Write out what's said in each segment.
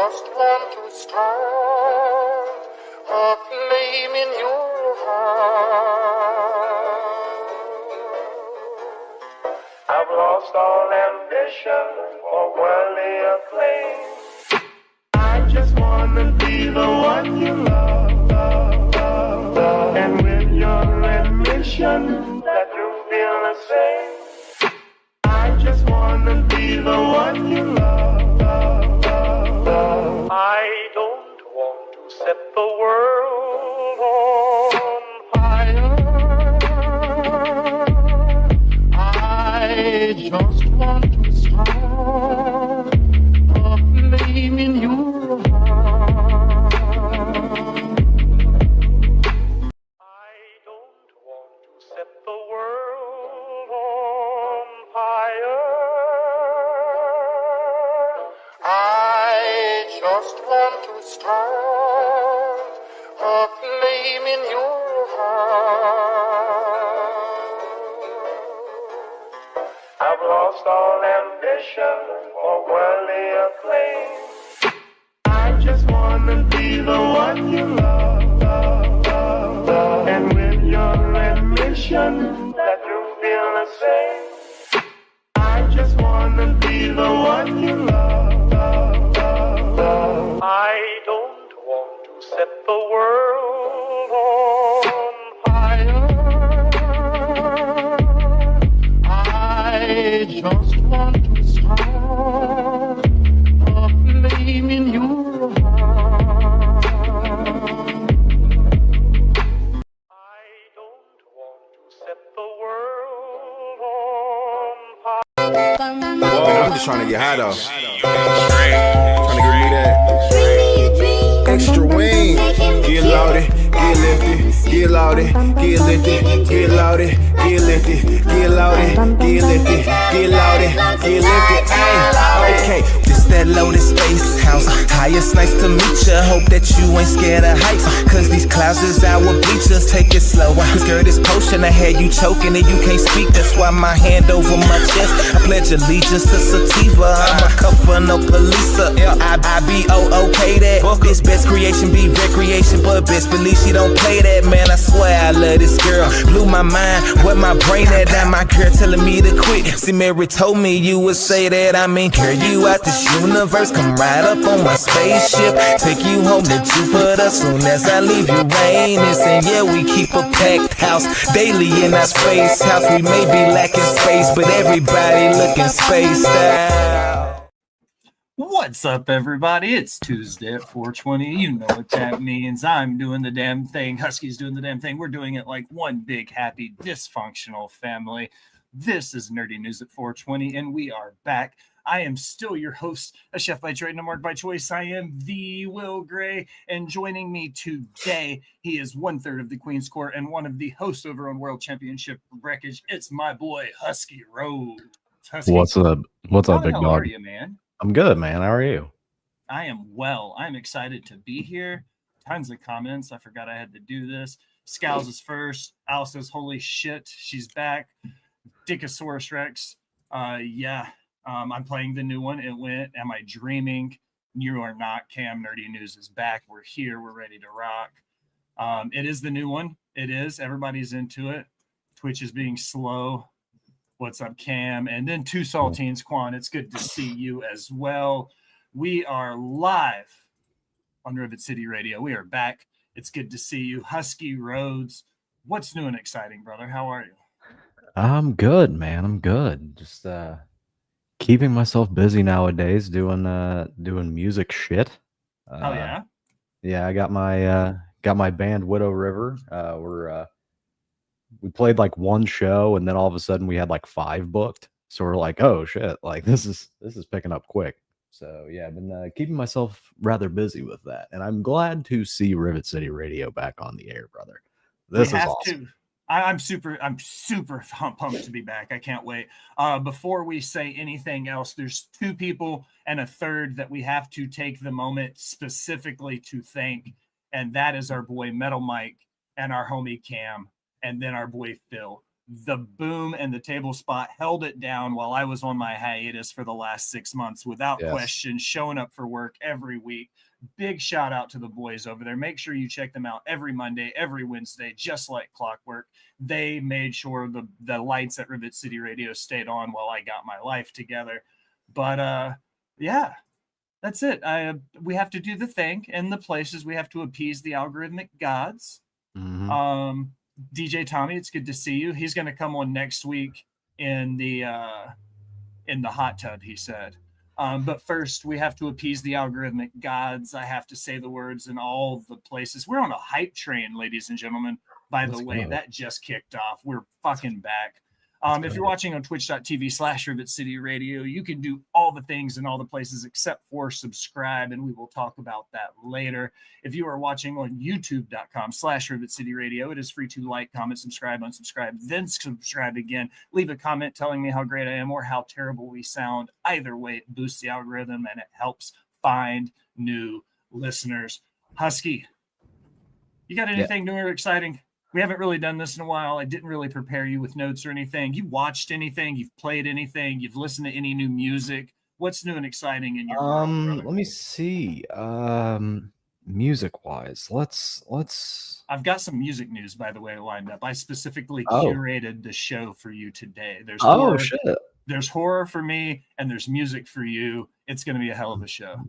just want to start a flame in your heart. I've lost all ambition for worldly acclaim. I just wanna be the one you love, and with your admission that you feel the same. I just wanna be the one you love. I don't want to set the world on fire. I just want to start a flame in your heart. I don't want to set the world on fire. I just want to start a flame in your heart. I've lost all ambition for worldly acclaim. I just wanna be the one you love, and with your admission that you feel the same. I just wanna be the one you love. I don't want to set the world on fire. I just want to start a flame in your heart. I don't want to set the world on fire. Man, I'm just trying to get high though. Trying to give me that extra wing. Get loaded, get lifted, get loaded, get lifted, get loaded, get lifted, get loaded, get lifted, get loaded, get lifted. Ay, okay, this that loaded space house. Hi, it's nice to meet ya. Hope that you ain't scared of heights, cause these clouds is our bleachers. Take it slow, cause girl, this potion I had you choking and you can't speak. That's why my hand over my chest. I pledge allegiance to sativa. I'm a cup for no police. I be okay that this best creation be recreation, but best believe she don't play that. Man, I swear I love this girl. Blew my mind, where my brain at? Now my girl telling me to quit. See, Mary told me you would say that. I mean, girl, you out this universe. Come right up on my spaceship, take you home to Jupiter soon as I leave Uranus. And yeah, we keep a packed house daily in our space house. We may be lacking space, but everybody looking spaced out. What's up, everybody? It's Tuesday at 420. You know what that means. I'm doing the damn thing. Husky's doing the damn thing. We're doing it like one big, happy, dysfunctional family. This is Nerdy News at 420, and we are back. I am still your host, a chef by trade, no mark by choice. I am the Will Gray, and joining me today, he is 1/3 of the Queen's Court and one of the hosts over on World Championship Wreckage. It's my boy, Husky Rhodes. Husky, what's up? What's up, big how dog? are you, man? I'm good, man. How are you? I am well. I'm excited to be here. Tons of comments. I forgot I had to do this. Scowls is first. Al says, holy shit, she's back. Dickosaurus Rex. I'm playing the new one. It went, am I dreaming? You are not. Cam Nerdy News is back. We're here. We're ready to rock. It is the new one. It is. Everybody's into it. Twitch is being slow. What's up, Cam? And then Two Saltines, Quan. It's good to see you as well. We are live on Rivet City Radio. We are back. It's good to see you. Husky Rhodes. What's new and exciting, brother? How are you? I'm good, man. I'm good. Just keeping myself busy nowadays, doing music shit. Oh yeah. Yeah, I got my band Widow River. We played like one show, and then all of a sudden we had like 5 booked. So we're like, oh shit, like this is picking up quick. So yeah, I've been keeping myself rather busy with that, and I'm glad to see Rivet City Radio back on the air, brother. This is awesome. I'm super pumped to be back. I can't wait. Before we say anything else, there's 2 people and a third that we have to take the moment specifically to thank, and that is our boy Metal Mike and our homie Cam, and then our boy Phil. the Boom and the Table Spot held it down while I was on my hiatus for the last 6 months without Yes. question, showing up for work every week. Big shout out to the boys over there. Make sure you check them out every Monday, every Wednesday, just like clockwork. They made sure the lights at Rivet City Radio stayed on while I got my life together. But yeah, that's it. We have to do the thing in the places. We have to appease the algorithmic gods. Mhm. DJ Tommy, it's good to see you. He's going to come on next week in the hot tub, he said. But first, we have to appease the algorithmic gods. I have to say the words in all the places. We're on a hype train, ladies and gentlemen. By the way, that just kicked off. We're fucking back. If you're watching on twitch.tv/Rivet City Radio, you can do all the things in all the places except for subscribe, and we will talk about that later. If you are watching on youtube.com/Rivet City Radio, it is free to like, comment, subscribe, unsubscribe, then subscribe again. Leave a comment telling me how great I am or how terrible we sound. Either way, it boosts the algorithm and it helps find new listeners. Husky, you got anything new or exciting? We haven't really done this in a while. I didn't really prepare you with notes or anything. You watched anything? You've played anything? You've listened to any new music? What's new and exciting in your world, brother? Let me see. Music wise, let's I've got some music news, by the way, lined up. I specifically Oh. curated the show for you today. There's Oh horror, shit. there's horror for me, and there's music for you. It's going to be a hell of a show.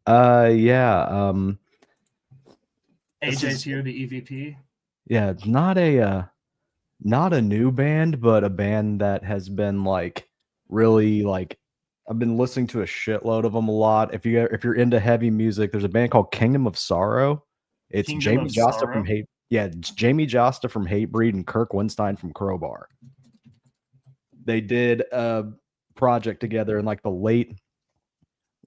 Yeah. This AJ's is- here, the EVP. Yeah, not a new band, but a band that has been like really like I've been listening to a shitload of them a lot. If you're into heavy music, there's a band called Kingdom of Sorrow. It's Kingdom Jamie of Josta Sorrow? from Hate. Yeah, it's Jamie Josta from Hatebreed and Kirk Winstein from Crowbar. They did a project together in like the late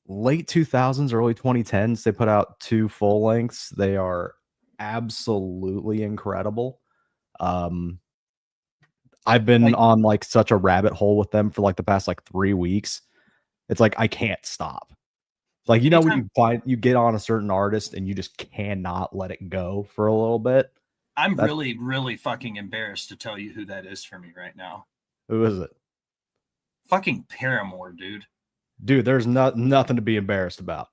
2000s, early 2010s. They put out 2 full lengths. They are absolutely incredible. I've been Like- on like such a rabbit hole with them for like the past like 3 weeks. It's like I can't stop. Like, you know, when you get on a certain artist and you just cannot let it go for a little bit. I'm That's- really, really fucking embarrassed to tell you who that is for me right now. Who is it? Fucking Paramore, dude. Dude, there's nothing to be embarrassed about.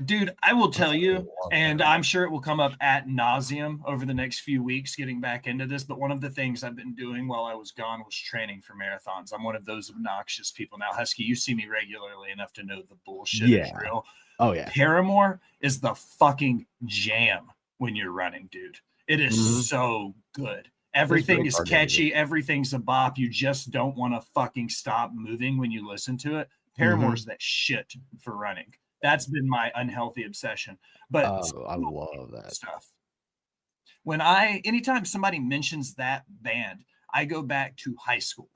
Dude, I will tell you, love and Paramore. I'm sure it will come up ad nauseum over the next few weeks getting back into this, but one of the things I've been doing while I was gone was training for marathons. I'm one of those obnoxious people. Now, Husky, you see me regularly enough to know the bullshit is Yeah. real. Oh yeah. Paramore is the fucking jam when you're running, dude. It is Mhm. so good. Everything really is hard to catchy. Everything's a bop. You just don't want to fucking stop moving when you listen to it. Paramore's that shit for running. That's been my unhealthy obsession. But Oh, I love that. stuff. Anytime somebody mentions that band, I go back to high school.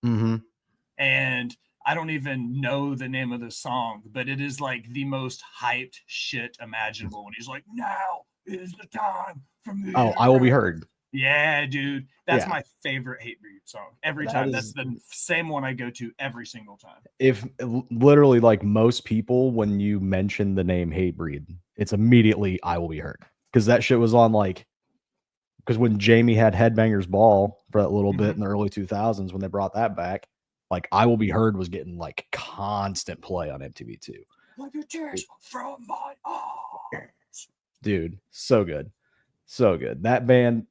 Mm-hmm. And I don't even know the name of the song, but it is like the most hyped shit imaginable. And he's like, now is the time for me. Oh, I will be heard. Yeah, dude. That's Yeah. my favorite Hatebreed song. Every That time. is- That's the same one I go to every single time. If literally like most people, when you mention the name Hatebreed, it's immediately I Will Be Heard. Because that shit was on like because when Jamie had Headbangers Ball for that little bit in the early 2000s when they brought that back, like I Will Be Heard was getting like constant play on MTV2. Like your tears from my eyes. Dude, so good. So good. That band,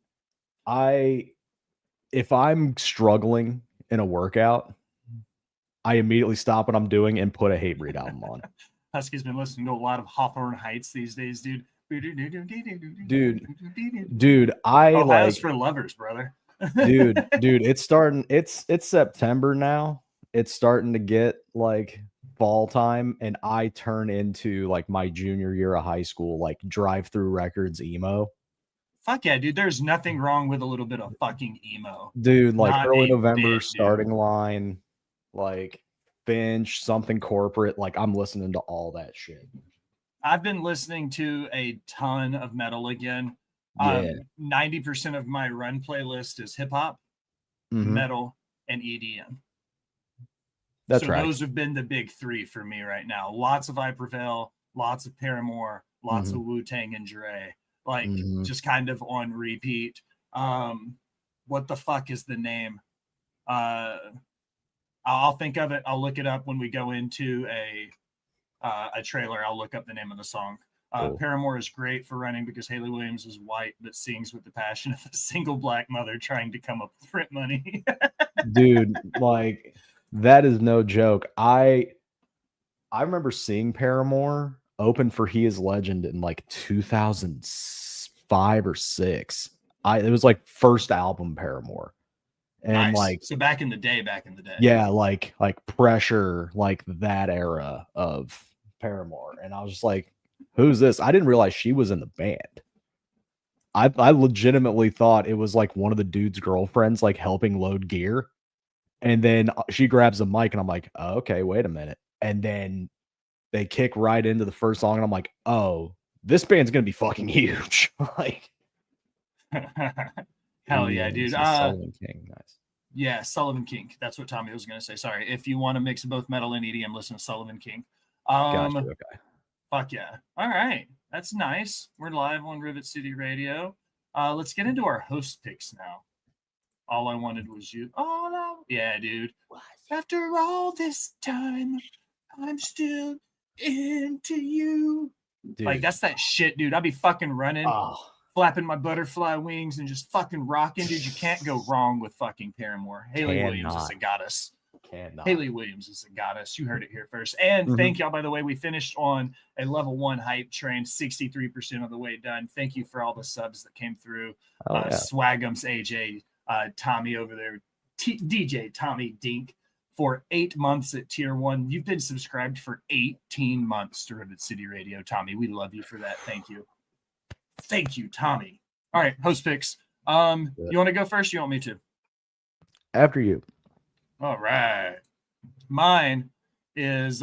if I'm struggling in a workout, I immediately stop what I'm doing and put a Hatebreed album on. Husky's been listening to a lot of Hawthorne Heights these days, dude. Dude, I Ohio's like for lovers, brother. dude, it's starting. It's September now. It's starting to get like fall time, and I turn into like my junior year of high school, like Drive Through Records emo. Fuck yeah, dude. There's nothing wrong with a little bit of fucking emo. Dude, like Not early a November bit, dude. starting line, like Finch, something corporate. Like I'm listening to all that shit. I've been listening to a ton of metal again. Yeah. 90% of my run playlist is hip hop, Mhm. metal, and EDM. That's so right. those have been the big three for me right now. Lots of I Prevail, lots of Paramore, lots of Wu-Tang and Dre. Like Mhm. just kind of on repeat. But what the fuck is the name? I'll think of it. I'll look it up when we go into a trailer. I'll look up the name of the song. Cool. Paramore is great for running because Haley Williams is white but sings with the passion of a single black mother trying to come up with rent money. Dude, like that is no joke. I remember seeing Paramore open for He Is Legend in like 2005 or 6. It was like first album Paramore. And Nice. like, so back in the day. yeah, like Pressure, like that era of Paramore. And I was just like, who's this? I didn't realize she was in the band. I legitimately thought it was like one of the dude's girlfriends, like helping load gear. And then she grabs a mic and I'm like, oh, okay, wait a minute. And then they kick right into the first song and I'm like, oh, this band's going to be fucking huge. Like, Hell yeah, dude. Sullivan King, nice. Yeah, Sullivan King. That's what Tommy was going to say. Sorry. If you want to mix both metal and EDM, listen to Sullivan King. Gotcha, okay. Fuck yeah. All right. That's nice. We're live on Rivet City Radio. Let's get into our host picks now. All I wanted was you. Yeah, dude. After all this time, I'm still into you. Dude. Like, that's that shit, dude. I'd be fucking running. Flapping my butterfly wings and just fucking rocking, dude. You can't go wrong with fucking Paramore. Haley Williams is a goddess. Haley Williams is a goddess. You heard it here first. And thank y'all, by the way. We finished on a level 1 hype train, 63% of the way done. Thank you for all the subs that came through. Swagums, AJ, Tommy over there, DJ Tommy Dink for 8 months at tier 1. You've been subscribed for 18 months to Rivet City Radio, Tommy. We love you for that. Thank you. Thank you, Tommy. All right, host picks. You want to go first? You want me to? After you. All right. Mine is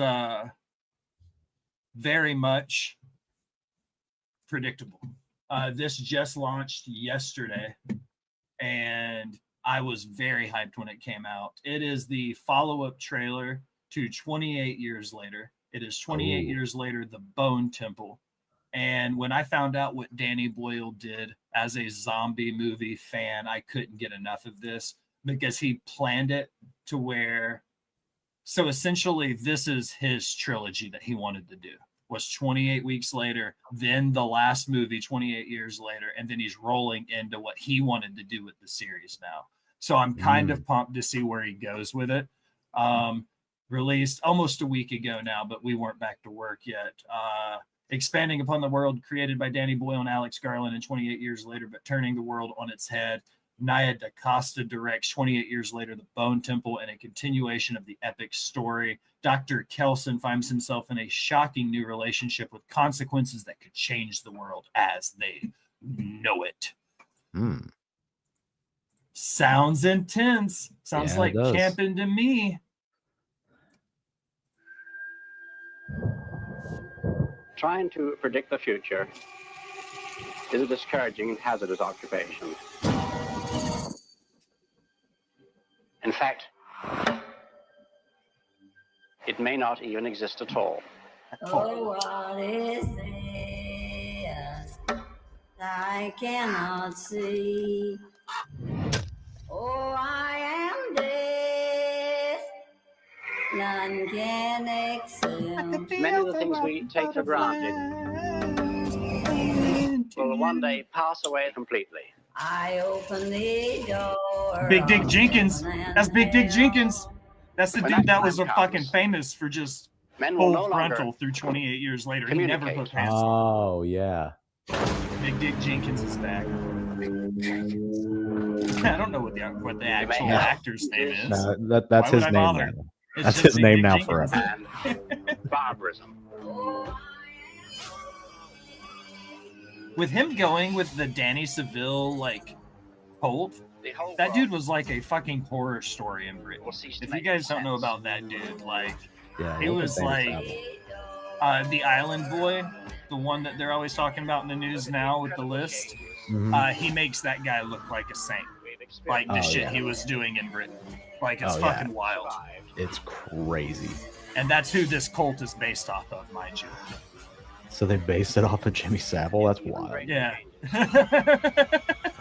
very much predictable. This just launched yesterday, and I was very hyped when it came out. It is the follow-up trailer to 28 Years Later. It is 28 Years Later, The Bone Temple. And when I found out what Danny Boyle did as a zombie movie fan, I couldn't get enough of this because he planned it to where, so essentially this is his trilogy that he wanted to do, was 28 weeks later, then the last movie 28 years later, and then he's rolling into what he wanted to do with the series now. So I'm kind of pumped to see where he goes with it. Released almost a week ago now, but we weren't back to work yet. Expanding upon the world created by Danny Boyle and Alex Garland in 28 Years Later, but turning the world on its head. Nia DaCosta directs 28 Years Later, The Bone Temple, and a continuation of the epic story. Dr. Kelson finds himself in a shocking new relationship with consequences that could change the world as they know it. Sounds intense. Sounds like camping to me. Trying to predict the future is a discouraging and hazardous occupation. In fact, it may not even exist at all. Oh, what is this? I cannot see. Oh, I am this. None can accept. Many of the things we take for granted will one day pass away completely. I open the door. Big Dick Jenkins. That's Big Dick Jenkins. That's the dude that was fucking famous for just full frontal through 28 years later. He never put pants on. Oh, yeah. Big Dick Jenkins is back. I don't know what the actual actor's name is. No, that's his name now. That's his name now forever. Barbarism. With him going with the Danny Seville like cult, that dude was like a fucking horror story in Britain. If you guys don't know about that dude, like it was like the Island Boy, the one that they're always talking about in the news now with the list. He makes that guy look like a saint, like the shit he was doing in Britain. Like it's fucking wild. It's crazy. And that's who this cult is based off of, mind you. So they based it off of Jimmy Savile? That's wild. Yeah.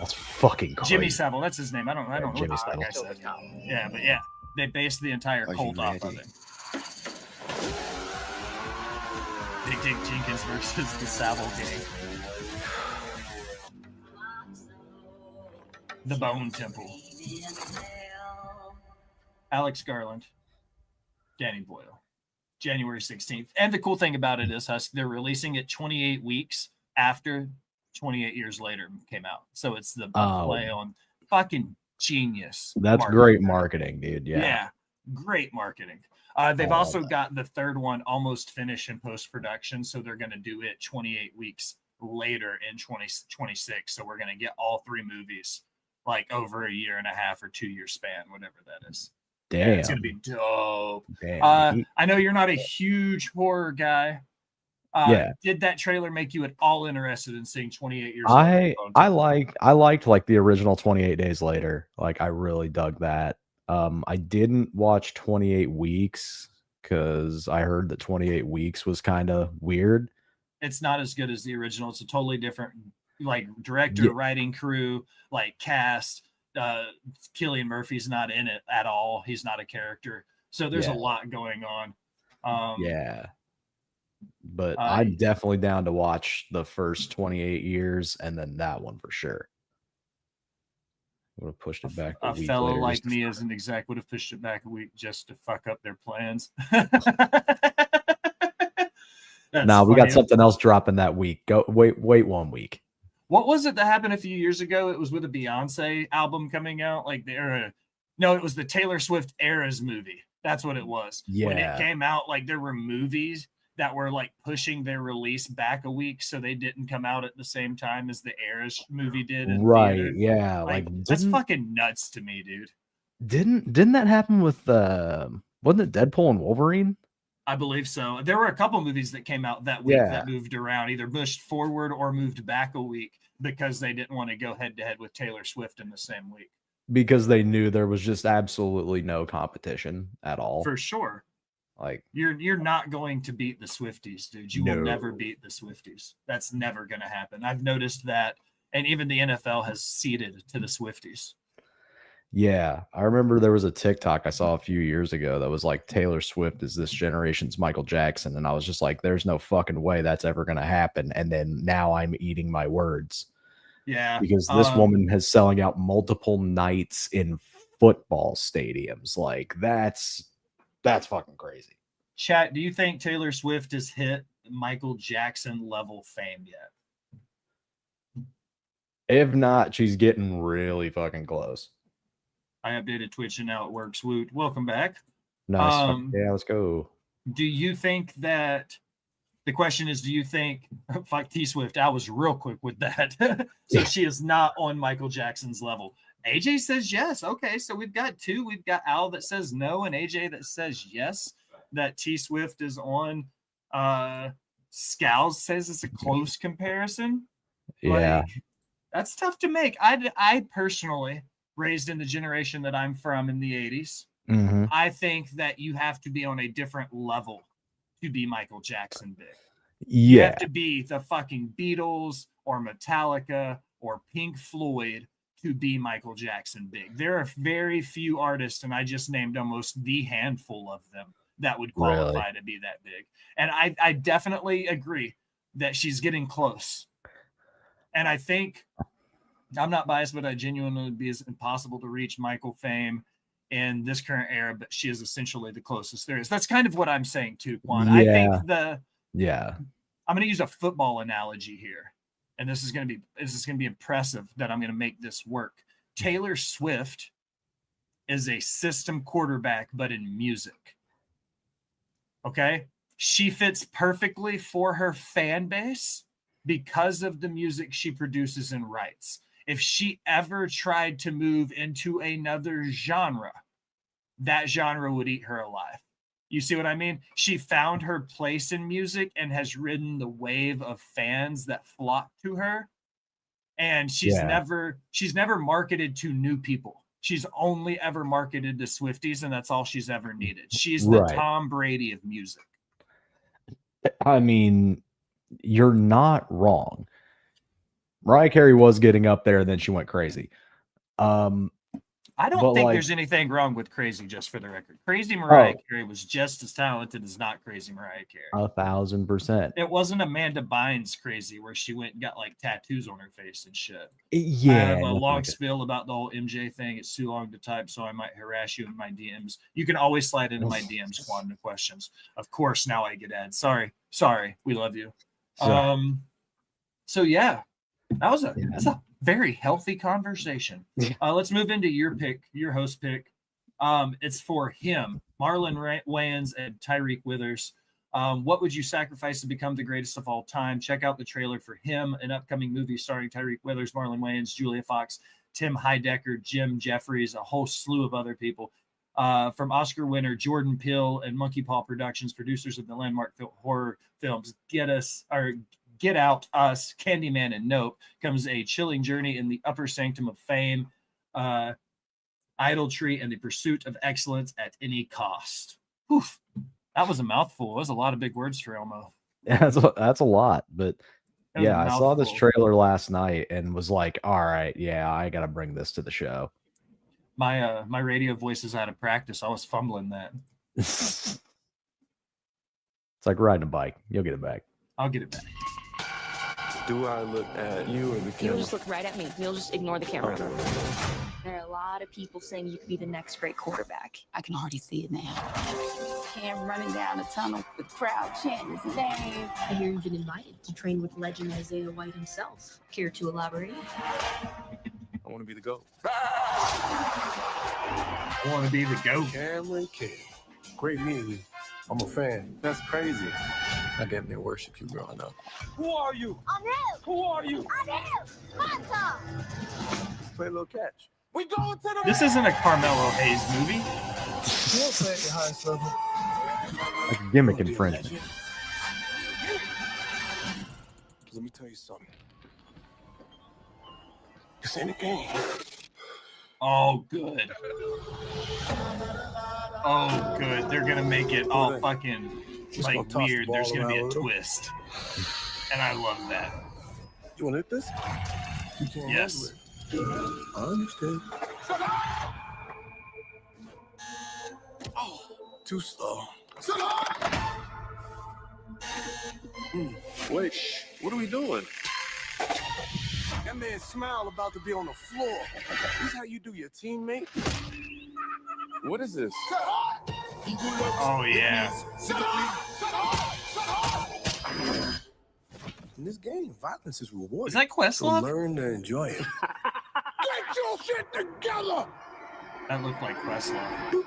That's fucking crazy. Jimmy Savile, that's his name. I don't know what Jimmy this fuck guy Savile. said. Yeah, but yeah, they based the entire Are you cult off of ready? it. Big Dick Jenkins versus the Savile Gang. The Bone Temple. Alex Garland. Danny Boyle. January 16th. And the cool thing about it is, Husk, they're releasing it 28 weeks after 28 years later came out. So it's the play on fucking genius. That's marketing. great marketing, dude. Yeah. Great marketing. They've also got the third one almost finished in post-production, so they're going to do it 28 weeks later in 2026. So we're going to get all three movies like over a year and a half or 2 year span, whatever that is. Damn. Yeah, it's going to be dope. Damn. I know you're not a huge horror guy. Yeah. Did that trailer make you at all interested in seeing 28 years I later? I liked like the original 28 Days Later. Like I really dug that. I didn't watch 28 Weeks because I heard that 28 Weeks was kind of weird. It's not as good as the original. It's a totally different like director, writing crew, like cast. Cillian Murphy's not in it at all. He's not a character. So there's a lot going on. But I'm definitely down to watch the first 28 years and then that one for sure. I would have pushed it back a week fellow later like just to me as an exec would have pushed it back a week just to fuck up their plans. Now we got something else dropping that week. Go wait 1 week. What was it that happened a few years ago? It was with a Beyonce album coming out. Like no, it was the Taylor Swift Eras movie. That's what it was. Yeah. When it came out, like there were movies that were like pushing their release back a week so they didn't come out at the same time as the Eras movie did. Right. Theater. Yeah. Like that's fucking nuts to me, dude. Didn't that happen with wasn't it Deadpool and Wolverine? I believe so. There were a couple movies that came out that week that moved around, either pushed forward or moved back a week because they didn't want to go head to head with Taylor Swift in the same week. Because they knew there was just absolutely no competition at all. For sure. Like you're not going to beat the Swifties, dude. You will never beat the Swifties. That's never going to happen. I've noticed that, and even the NFL has ceded to the Swifties. Yeah, I remember there was a TikTok I saw a few years ago that was like Taylor Swift is this generation's Michael Jackson, and I was just like, "There's no fucking way that's ever going to happen." And then now I'm eating my words. Yeah, because this woman is selling out multiple nights in football stadiums. Like that's fucking crazy. Chat, do you think Taylor Swift has hit Michael Jackson level fame yet? If not, she's getting really fucking close. I updated Twitch and now it works. Woot. Welcome back. Nice. Yeah, let's go. Do you think that the question is, do you think fuck T Swift? I was real quick with that. So she is not on Michael Jackson's level. AJ says yes. Okay, so we've got two. We've got Al that says no and AJ that says yes, that T Swift is on. Scowls says it's a close comparison. Yeah. Like, that's tough to make. I personally, raised in the generation that I'm from in the 80s, I think that you have to be on a different level to be Michael Jackson big. You have to be the fucking Beatles or Metallica or Pink Floyd to be Michael Jackson big. There are very few artists, and I just named almost the handful of them that would qualify to be that big. And I definitely agree that she's getting close. And I think, I'm not biased, but I genuinely be as impossible to reach Michael fame in this current era, but she is essentially the closest there is. That's kind of what I'm saying too, Quan. I think I'm going to use a football analogy here, and this is going to be impressive that I'm going to make this work. Taylor Swift is a system quarterback, but in music. Okay, she fits perfectly for her fan base because of the music she produces and writes. If she ever tried to move into another genre, that genre would eat her alive. You see what I mean? She found her place in music and has ridden the wave of fans that flock to her. And she's never marketed to new people. She's only ever marketed to Swifties, and that's all she's ever needed. She's the Tom Brady of music. I mean, you're not wrong. Mariah Carey was getting up there, and then she went crazy. I don't But, think like- there's anything wrong with Crazy, just for the record. Crazy Mariah Carey was just as talented as not Crazy Mariah Carey. 1,000%. It wasn't Amanda Bynes Crazy where she went and got like tattoos on her face and shit. Yeah. I have a nothing long like that. spiel about the whole MJ thing. It's too long to type, so I might harass you in my DMs. You can always slide into my DMs, Quantum questions. Of course, now I get ads. Sorry. We love you. So yeah, that's a very healthy conversation. Let's move into your pick, your host pick. It's for him, Marlon Wayans and Tyreek Withers. What would you sacrifice to become the greatest of all time? Check out the trailer for him, an upcoming movie starring Tyreek Withers, Marlon Wayans, Julia Fox, Tim Heidecker, Jim Jeffries, a whole slew of other people. From Oscar winner Jordan Peele and Monkey Paw Productions, producers of the landmark horror films Get Out, Us, Candyman, and Nope, comes a chilling journey in the upper sanctum of fame, idolatry, and the pursuit of excellence at any cost. Oof, that was a mouthful. It was a lot of big words for Elmo. Yeah, that's a lot. But That was a yeah, I saw this mouthful. trailer last night and was like, all right, yeah, I got to bring this to the show. My radio voice is out of practice. I was fumbling that. It's like riding a bike. You'll get it back. I'll get it back. Do I look at you or the You'll camera? just look right at me. You'll just ignore the camera. Okay. There are a lot of people saying you could be the next great quarterback. I can already see it now. Cam running down the tunnel, the crowd chanting his name. I hear you've been invited to train with legend Isaiah White himself. Care to elaborate? I want to be the GOAT. I want to be the GOAT. Cameron King. Great meeting you. I'm a fan. That's crazy. I damn near worship you growing up. Who are you? I'm him. Who are you? I'm him. Monta. Let's play a little catch. We going to the This isn't a Carmelo Hayes movie. You'll play at your highest level. Like a gimmick infringement. Let me tell you something. This ain't a game. Oh, good. Oh, good. They're gonna make it all fucking Just like gonna toss the weird. There's ball gonna be a around a little. twist, and I love that. You want to hit this? You can't Yes. handle it. I understand. Oh, too slow. Wait, what are we doing? That man's smile about to be on the floor. This how you do your teammate? What is this? Oh yeah. In this game, violence is rewarded. Is that So Questlove? learn to enjoy it. Get your shit together! That looked like Questlove.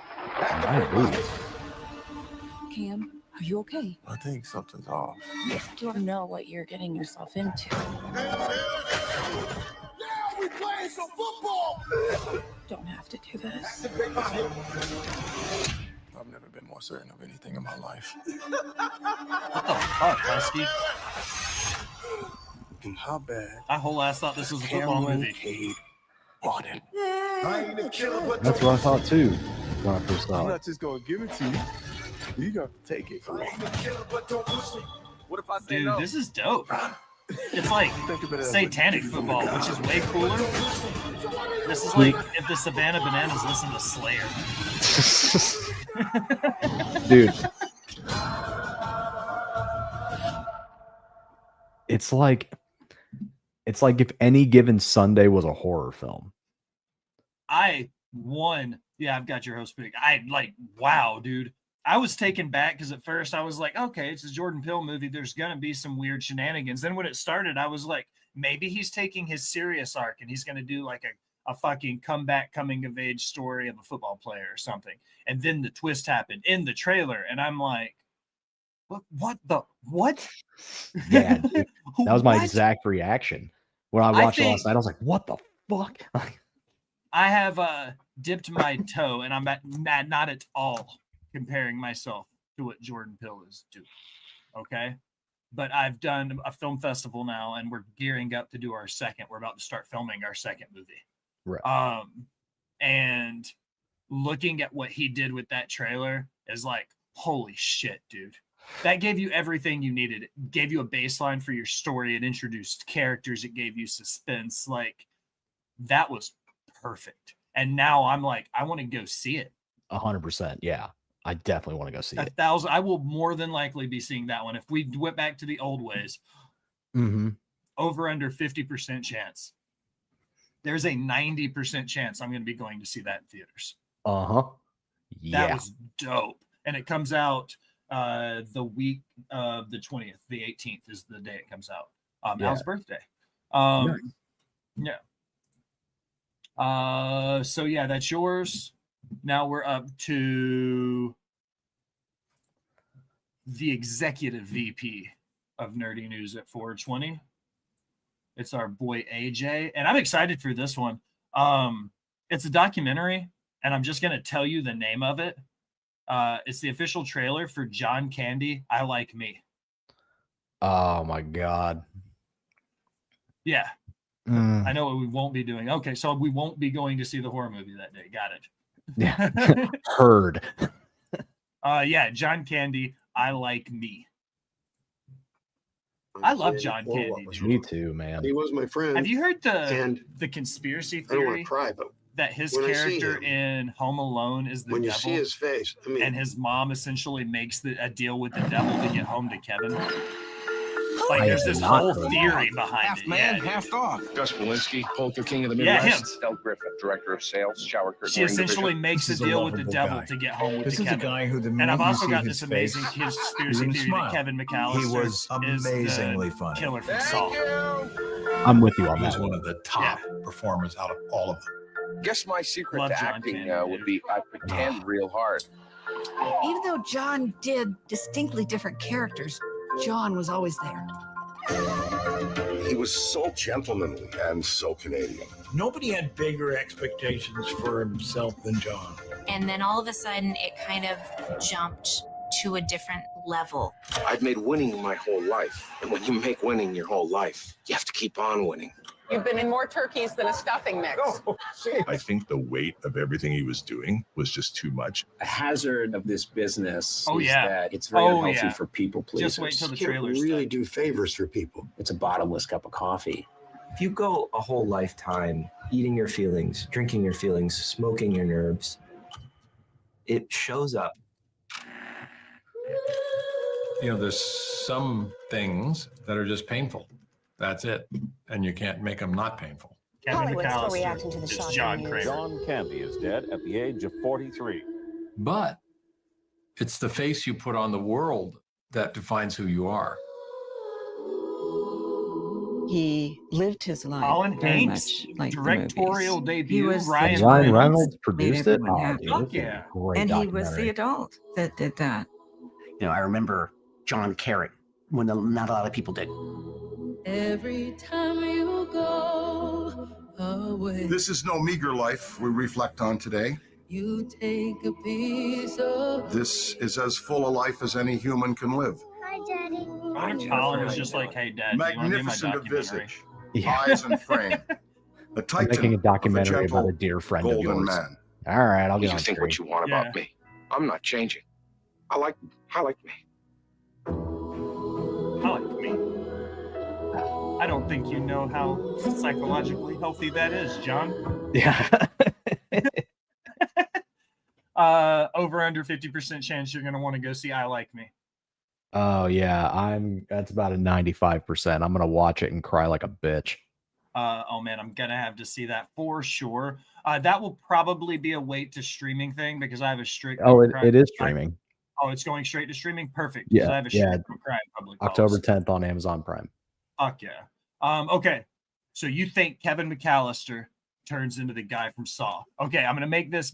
Cam, are you okay? I think something's off. You don't know what you're getting yourself into. Now we playing some football! Don't have to do this. I've never been more certain of anything in my life. What the fuck, Husky? And how bad My whole ass thought this was a football Cameron movie. Cade wanted. That's what I thought too when I first saw I'm it. not just gonna give it to you. You got to take it from me. What if I say Dude, no? this is dope. It's like Think of it as satanic football, which is way cooler. This is like if the Savannah Bananas listened to Slayer. Dude. It's like if Any Given Sunday was a horror film. I've got your host pick. Wow, dude. I was taken back because at first I was like, okay, it's a Jordan Peele movie. There's gonna be some weird shenanigans. Then when it started, I was like, maybe he's taking his serious arc and he's gonna do like a fucking comeback, coming of age story of a football player or something. And then the twist happened in the trailer, and I'm like, what? Yeah, dude, that was my What? exact reaction when I watched it last night. I was like, what the fuck? I have dipped my toe, and I'm not at all comparing myself to what Jordan Peele is doing. Okay, but I've done a film festival now, and we're gearing up to do our second. We're about to start filming our second movie. Right. And looking at what he did with that trailer is like, holy shit, dude. that gave you everything you needed. It gave you a baseline for your story. It introduced characters. It gave you suspense. Like, that was perfect. And now I'm like, I want to go see it. 100%. Yeah. I definitely want to go see it. 1,000. I will more than likely be seeing that one. If we went back to the old ways, over under 50% chance. There's a 90% chance I'm going to be going to see that in theaters. Yeah. That was dope. And it comes out the week of the 20th. The 18th is the day it comes out. Al's birthday. Yeah. So yeah, that's yours. Now we're up to the executive VP of Nerdy News at 420. It's our boy AJ, and I'm excited for this one. It's a documentary, and I'm just going to tell you the name of it. It's the official trailer for John Candy, I Like Me. Oh my God. Yeah. I know what we won't be doing. Okay, so we won't be going to see the horror movie that day. Got it. Yeah. Heard. Yeah, John Candy, I Like Me. I love John Candy. Me too, man. He was my friend. Have you heard the conspiracy I don't want theory to cry, but that his when I see character him, in Home Alone is the when devil? you see his face, I mean, and his mom essentially makes a deal with the devil to get home to Kevin. Like, there's this whole theory behind half it. man, Yeah, half dog. Gus Polinski, Polka King of the Yeah, Midwest. him. Stell Griffith, Director of Sales, Shower Curtain. she essentially makes a deal with the devil to get home with This the is Kevin. a guy who, the And minute I've you also see got his this amazing face, conspiracy you wouldn't theory that smile. Kevin McAllister He was amazingly is the funny. killer from Saw. I'm with you on He was that. one of the top performers out of all of them. Guess my secret Love to John acting Candy, would be I pretend real hard. Even though John did distinctly different characters, John was always there. He was so gentlemanly and so Canadian. Nobody had bigger expectations for himself than John. And then all of a sudden, it kind of jumped to a different level. I've made winning my whole life. And when you make winning your whole life, you have to keep on winning. You've been in more turkeys than a stuffing mix. I think the weight of everything he was doing was just too much. A hazard of this business Oh, is yeah. that it's very Oh, unhealthy yeah. for people pleasers. Just wait till the you can't trailer's really done. do favors for people. It's a bottomless cup of coffee. If you go a whole lifetime eating your feelings, drinking your feelings, smoking your nerves, it shows up. You know, there's some things that are just painful. That's it. And you can't make them not painful. Kevin Hollywood's still McAllister reacting to the is shocking John news. Kramer. John Candy is dead at the age of 43. But it's the face you put on the world that defines who you are. He lived his life Colin very Hanks, much like the directorial movies. debut. He was Ryan Ryan Reynolds. Reynolds produced made it. everyone Oh, happy. dude, Fuck this is a yeah. great And he was the documentary. adult that did that. You know, I remember John caring when not a lot of people did. Every time you go away, This is no meager life we reflect on today. you take a piece of This is as full a life as any human can live. Hi, Daddy. Colin was just like, "Hey, Dad, do you want to do my Magnificent of documentary?" visage, Yeah. eyes and frame. The I'm titan making a of documentary gentle, about a dear friend of golden yours. man. All right, I'll get You on think screen. what you want about me. I'm not changing. I like me. I like me. I don't think you know how psychologically healthy that is, John. Yeah. Over under 50% chance you're going to want to go see I Like Me. Oh yeah, that's about a 95%. I'm gonna watch it and cry like a bitch. Oh man, I'm gonna have to see that for sure. That will probably be a wait to streaming thing because I have a strict. Oh, it is streaming. It's going straight to streaming. Perfect. Because I Yeah, have a yeah. strict cry in public. October policy. 10th on Amazon Prime. Fuck yeah. Okay. So you think Kevin McAllister turns into the guy from Saw? Okay, I'm gonna make this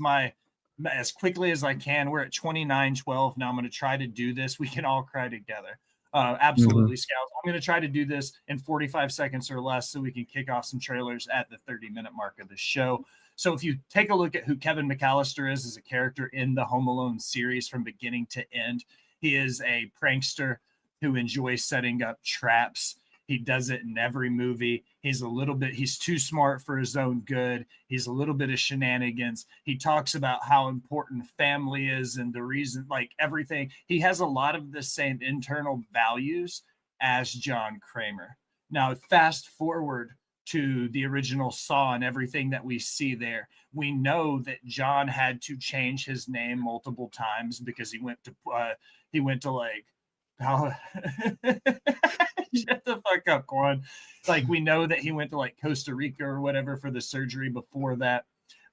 as quickly as I can. We're at 29:12 now. I'm gonna try to do this. We can all cry together. Absolutely, Scouts. I'm gonna try to do this in 45 seconds or less so we can kick off some trailers at the 30-minute mark of the show. So if you take a look at who Kevin McAllister is as a character in the Home Alone series from beginning to end, he is a prankster who enjoys setting up traps. He does it in every movie. He's too smart for his own good. He's a little bit of shenanigans. He talks about how important family is and the reason, like everything. He has a lot of the same internal values as John Kramer. Now, fast forward to the original Saw and everything that we see there. We know that John had to change his name multiple times because he went to like, how shut the fuck up, Quan. Like, we know that he went to like Costa Rica or whatever for the surgery before that.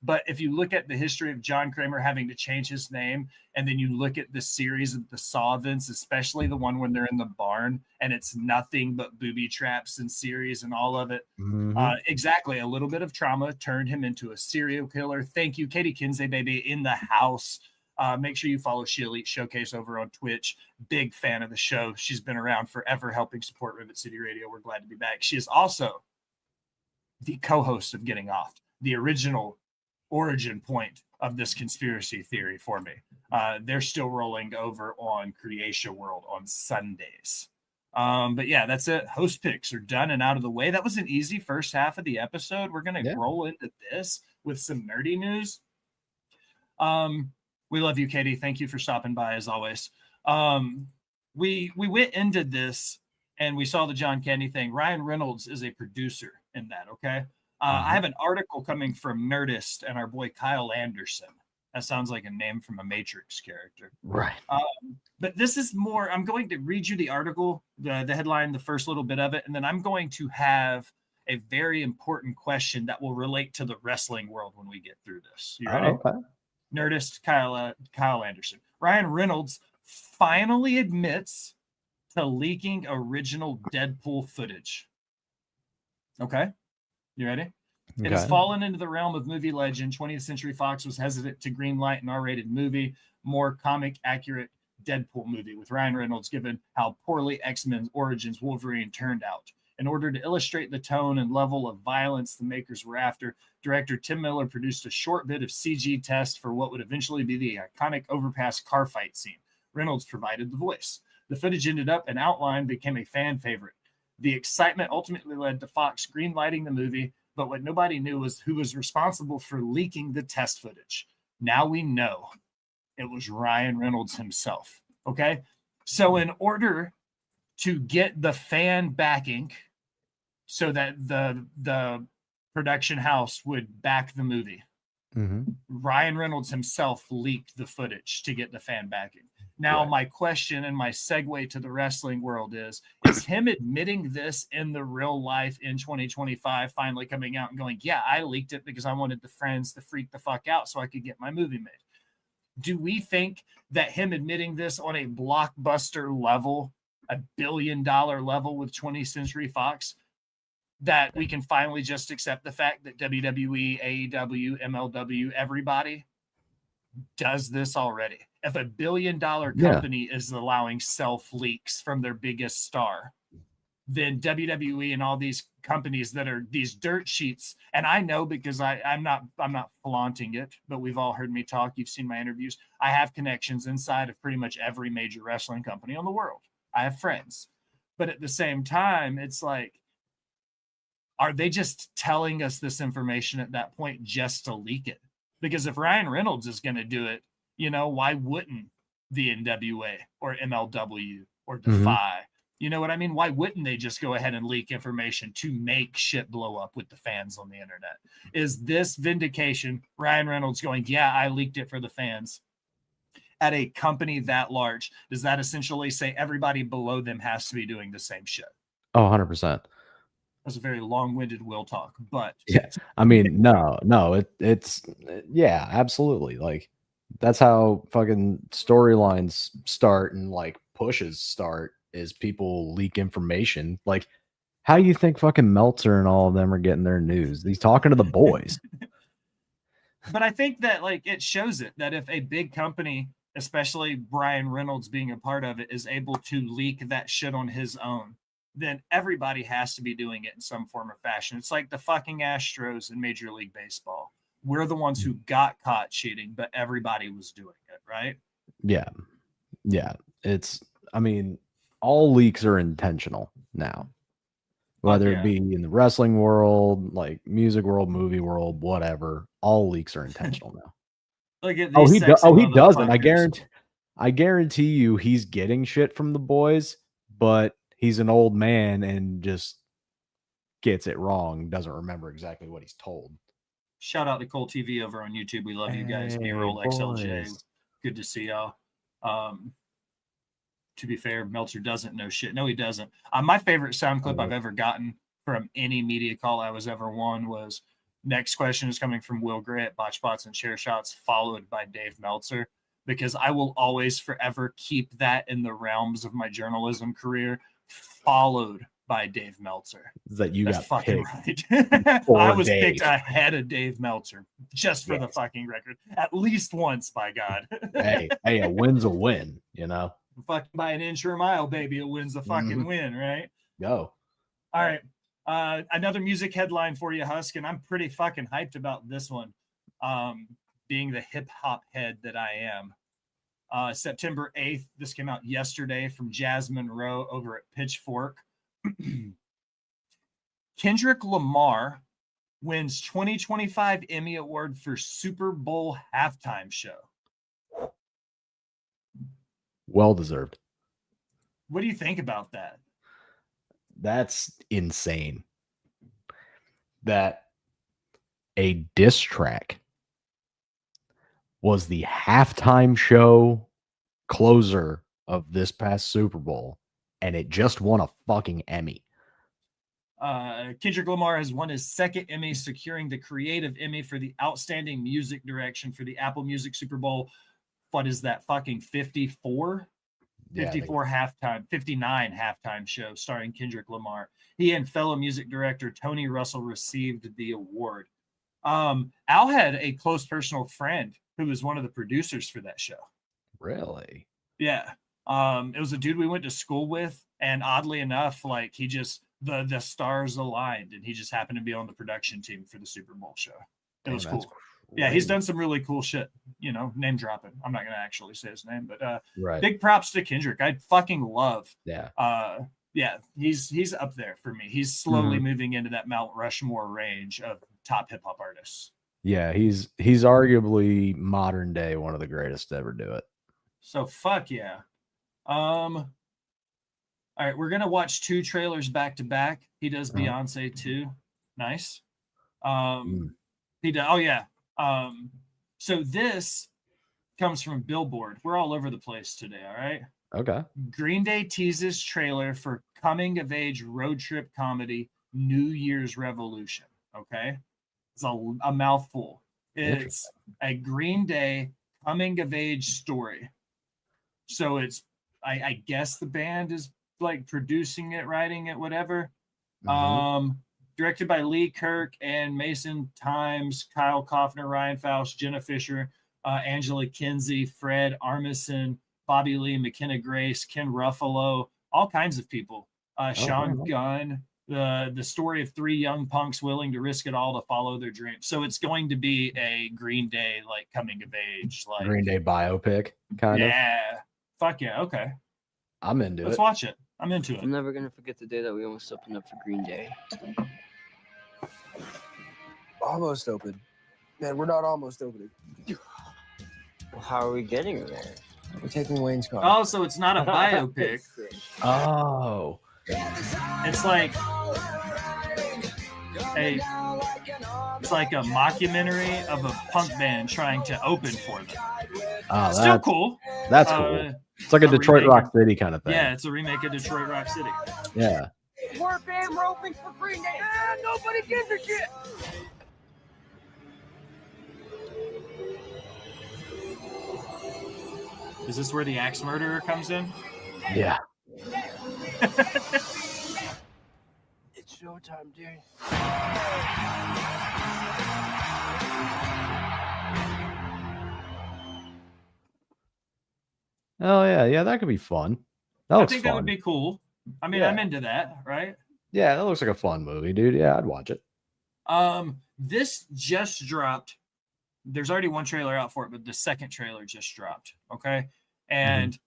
But if you look at the history of John Kramer having to change his name, and then you look at the series of the Saw events, especially the one when they're in the barn and it's nothing but booby traps and series and all of it. Exactly. A little bit of trauma turned him into a serial killer. Thank you, Katie Kinsey, baby, in the house. Make sure you follow She Elite Showcase over on Twitch. Big fan of the show. She's been around forever helping support Rivet City Radio. We're glad to be back. She is also the co-host of Getting Off, the original origin point of this conspiracy theory for me. They're still rolling over on Creation World on Sundays. But yeah, that's it. Host picks are done and out of the way. That was an easy first half of the episode. We're going to roll into this with some nerdy news. We love you, Katie. Thank you for stopping by as always. We went into this and we saw the John Candy thing. Ryan Reynolds is a producer in that. Okay. I have an article coming from Nerdist and our boy Kyle Anderson. That sounds like a name from a Matrix character. Right. But this is more, I'm going to read you the article, the headline, the first little bit of it, and then I'm going to have a very important question that will relate to the wrestling world when we get through this. You ready? Okay. Nerdist Kyle Anderson. Ryan Reynolds finally admits to leaking original Deadpool footage. Okay. You ready? It has fallen into the realm of movie legend. 20th Century Fox was hesitant to greenlight an R-rated movie, more comic accurate Deadpool movie, with Ryan Reynolds given how poorly X-Men Origins Wolverine turned out. In order to illustrate the tone and level of violence the makers were after, director Tim Miller produced a short bit of CG test for what would eventually be the iconic overpass car fight scene. Reynolds provided the voice. The footage ended up and outline became a fan favorite. The excitement ultimately led to Fox greenlighting the movie, but what nobody knew was who was responsible for leaking the test footage. Now we know it was Ryan Reynolds himself. Okay. So in order to get the fan backing so that the production house would back the movie, Ryan Reynolds himself leaked the footage to get the fan backing. Now, my question and my segue to the wrestling world is him admitting this in the real life in 2025 finally coming out and going, yeah, I leaked it because I wanted the friends to freak the fuck out so I could get my movie made. Do we think that him admitting this on a blockbuster level, a $1 billion level with 20th Century Fox, that we can finally just accept the fact that WWE, AEW, MLW, everybody does this already? If $1 billion company is allowing self leaks from their biggest star, then WWE and all these companies that are these dirt sheets, and I know because I'm not flaunting it, but we've all heard me talk. You've seen my interviews. I have connections inside of pretty much every major wrestling company on the world. I have friends, but at the same time, it's like, are they just telling us this information at that point just to leak it? Because if Ryan Reynolds is going to do it, you know, why wouldn't the NWA or MLW or Defy? You know what I mean? Why wouldn't they just go ahead and leak information to make shit blow up with the fans on the internet? Is this vindication, Ryan Reynolds going, yeah, I leaked it for the fans at a company that large? Does that essentially say everybody below them has to be doing the same shit? Oh, 100%. That's a very long-winded will talk, but yeah, I mean, no, it's yeah, absolutely. Like, that's how fucking storylines start and like pushes start, is people leak information. Like, how you think fucking Meltzer and all of them are getting their news? He's talking to the boys. But I think that like it shows it that if a big company, especially Ryan Reynolds being a part of it, is able to leak that shit on his own, then everybody has to be doing it in some form or fashion. It's like the fucking Astros in Major League Baseball. We're the ones who got caught cheating, but everybody was doing it, right? Yeah. Yeah. I mean, all leaks are intentional now. Whether yeah. it be in the wrestling world, like music world, movie world, whatever, all leaks are intentional now. Look at Oh, these he sexy he doesn't. motherfuckers. I guarantee you, he's getting shit from the boys, but he's an old man and just gets it wrong. Doesn't remember exactly what he's told. Shout out to Cole TV over on YouTube. We love you guys. Hey, B-roll XLJ. boys. Good to see y'all. To be fair, Meltzer doesn't know shit. No, he doesn't. My favorite sound clip I've ever gotten from any media call I was ever on was next question is coming from Will Gray at Botch Spots and Chair Shots, followed by Dave Meltzer, because I will always forever keep that in the realms of my journalism career, followed by Dave Meltzer. That you That's got fucking picked right. for I was Dave. picked ahead of Dave Meltzer, just for the fucking record. At least once, by God. hey, a win's a win, you know? Fucking by an inch or a mile, baby, it wins the fucking win, right? Go. All right. Another music headline for you, Husk, and I'm pretty fucking hyped about this one. Being the hip hop head that I am. September 8th, this came out yesterday from Jasmine Rowe over at Pitchfork. Kendrick Lamar wins 2025 Emmy Award for Super Bowl halftime show. Well deserved. What do you think about that? That's insane. That a diss track was the halftime show closer of this past Super Bowl, and it just won a fucking Emmy. Kendrick Lamar has won his second Emmy, securing the Creative Emmy for the Outstanding Music Direction for the Apple Music Super Bowl. What is that, fucking 54? 54 halftime, 59 halftime show starring Kendrick Lamar. He and fellow music director Tony Russell received the award. Al had a close personal friend who was one of the producers for that show. Really? Yeah. It was a dude we went to school with, and oddly enough, like he just the stars aligned, and he just happened to be on the production team for the Super Bowl show. It was cool. Yeah, he's done some really cool shit, you know, name dropping. I'm not going to actually say his name, but big props to Kendrick. I fucking love. Yeah, he's up there for me. He's slowly moving into that Mount Rushmore range of top hip hop artists. Yeah, he's arguably modern day one of the greatest to ever do it. So fuck yeah. All right, we're gonna watch 2 trailers back to back. He does Beyonce too. Nice. He does. Oh yeah. So this comes from Billboard. We're all over the place today. All right. Okay. Green Day teases trailer for coming of age road trip comedy New Year's Revolution. Okay. It's a mouthful. It's a Green Day coming of age story. So it's, I guess the band is like producing it, writing it, whatever. Directed by Lee Kirk and Mason Times, Kyle Kaufner, Ryan Faust, Jenna Fisher, Angela Kinsey, Fred Armisen, Bobby Lee, McKenna Grace, Ken Ruffalo, all kinds of people. Sean Gunn, the story of 3 young punks willing to risk it all to follow their dreams. So it's going to be a Green Day, like coming of age, like Green Day biopic, kind of. Yeah. Fuck yeah. Okay. I'm into Let's it. watch it. I'm into it. I'm never gonna forget the day that we almost opened up for Green Day. Almost open. Man, we're not almost opening. Well, how are we getting there? We're taking Wayne's car. Oh, so it's not a biopic. Oh. It's like it's like a mockumentary of a punk band trying to open for them. Still cool. That's cool. It's like a Detroit Rock City kind of thing. Yeah, it's a remake of Detroit Rock City. Yeah. We're band roping for Green Day. Nobody gives a shit. Is this where the axe murderer comes in? Yeah. It's showtime, dude. Oh yeah, that could be fun. That I looks think fun. that would be cool. I mean, Yeah. I'm into that, right? Yeah, that looks like a fun movie, dude. Yeah, I'd watch it. This just dropped. There's already one trailer out for it, but the second trailer just dropped. Okay. And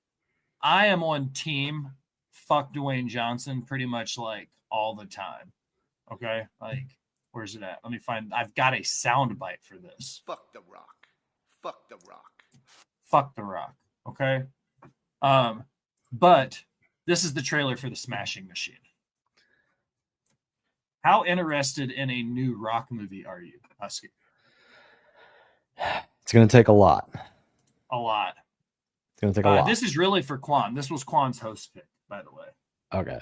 I am on team fuck Dwayne Johnson pretty much like all the time. Okay, like where's it at? Let me find. I've got a sound bite for this. Fuck The Rock. Fuck The Rock. Fuck The Rock. Okay. But this is the trailer for The Smashing Machine. How interested in a new Rock movie are you, Husky? It's gonna take a lot. A lot. It's gonna take a lot. This is really for Quan. This was Quan's host pick, by the way. Okay.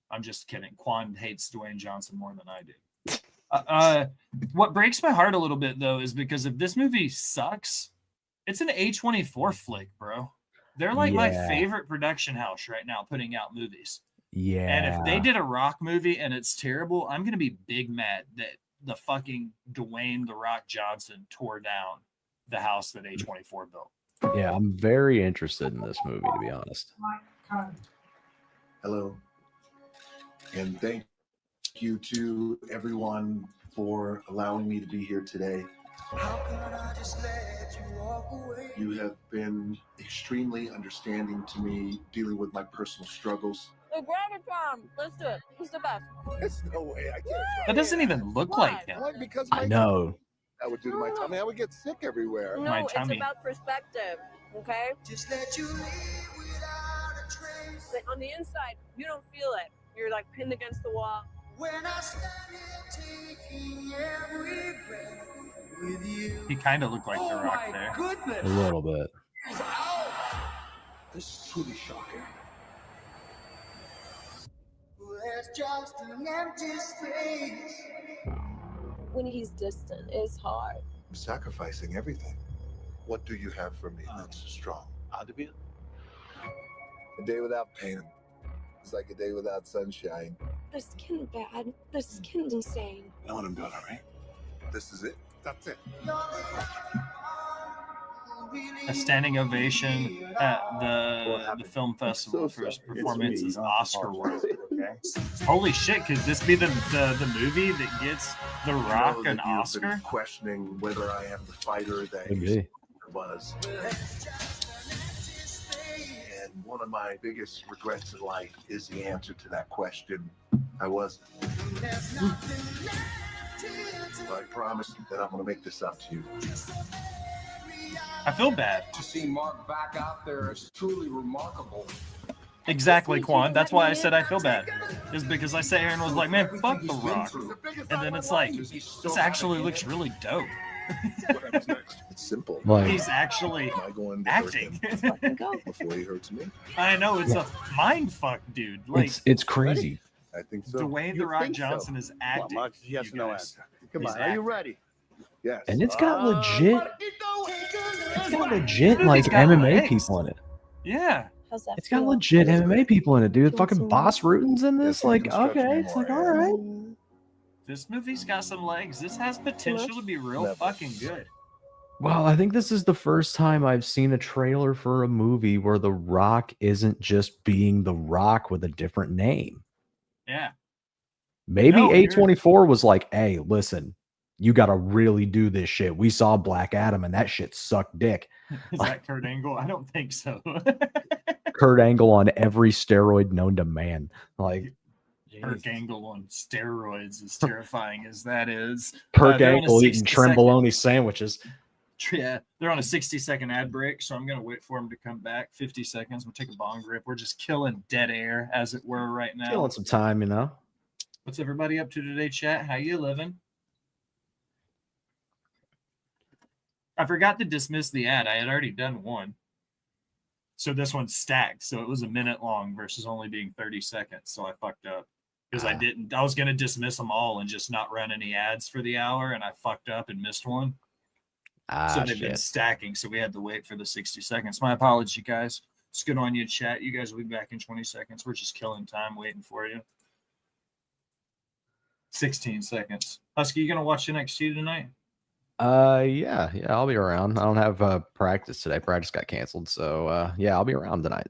I'm just kidding. Quan hates Dwayne Johnson more than I do. What breaks my heart a little bit, though, is because if this movie sucks, it's an A24 flick, bro. They're like my favorite production house right now putting out movies. Yeah. And if they did a Rock movie and it's terrible, I'm going to be big mad that the fucking Dwayne The Rock Johnson tore down the house that A24 built. Yeah, I'm very interested in this movie, to be honest. Hello. And thank you to everyone for allowing me to be here today. You have been extremely understanding to me, dealing with my personal struggles. The Gravity Farm. Let's do it. He's the best. There's no way I can't. That doesn't even look like him. Why? Because I know. that would do to my tummy. I would get sick everywhere. No, My it's tummy. about perspective. Okay. Just let you leave without a trace. But on the inside, you don't feel it. You're like pinned against the wall. When I stand here taking every breath with you. He kind of looked like The Rock there. A little bit. This is truly shocking. There's just an empty space. When he's distant, it's hard. I'm sacrificing everything. What do you have for me that's strong? A day without pain. It's like a day without sunshine. The skin bad. The skin's insane. Now when I'm done, all right? This is it. That's it. A standing ovation at the film festival for his performance is Oscar worthy. Holy shit, could this be the movie that gets The Rock an You've been Oscar? questioning whether I am the fighter that Could you be. said I was. And one of my biggest regrets in life is the answer to that question. I wasn't. But I promise that I'm going to make this up to you. I feel bad. To see Mark back out there is truly remarkable. Exactly, Quan. That's why I said I feel bad. Is because I sat here and was like, man, fuck The Rock. And then it's like, this actually looks really dope. It's simple. Like, He's actually Am I going to acting. hurt him before he hurts me? I know, it's a mind fuck, dude. Like, it's crazy. I think so. Dwayne The Rock Johnson is acting. Come on, yes or no guys. answer. Come He's on, are you acting. ready? Yes. And it's got legit, Dude, like it's got MMA legs. people in it. Yeah. How's that It's got feel? legit MMA people in it, dude. Feels Fucking so Boss Rutan's in this. Yeah, Like, fucking stretch okay, me it's like, all more, right. This movie's got some legs. This has potential to be real Never. fucking good. Well, I think this is the first time I've seen a trailer for a movie where The Rock isn't just being The Rock with a different name. Yeah. Maybe No, you're- A24 was like, hey, listen, you got to really do this shit. We saw Black Adam and that shit sucked dick. Is that Kurt Angle? I don't think so. Kurt Angle on every steroid known to man. Like, Kurt Angle on steroids, as terrifying as that is. Kurt They're on a Angle eating 60-second Tremboloni sandwiches. Yeah, they're on a 60-second ad break, so I'm going to wait for them to come back. 50 seconds. We'll take a bong rip. We're just killing dead air, as it were, right now. Killing some time, you know? What's everybody up to today, chat? How you living? I forgot to dismiss the ad. I had already done one. So this one's stacked. So it was a minute long versus only being 30 seconds. So I fucked up because I was going to dismiss them all and just not run any ads for the hour. And I fucked up and missed one. So they've been stacking. So we had to wait for the 60 seconds. My apology, guys. It's good on you, chat. You guys will be back in 20 seconds. We're just killing time waiting for you. 16 seconds. Husky, you going to watch NXT tonight? Yeah, I'll be around. I don't have practice today. Practice got canceled, so yeah, I'll be around tonight.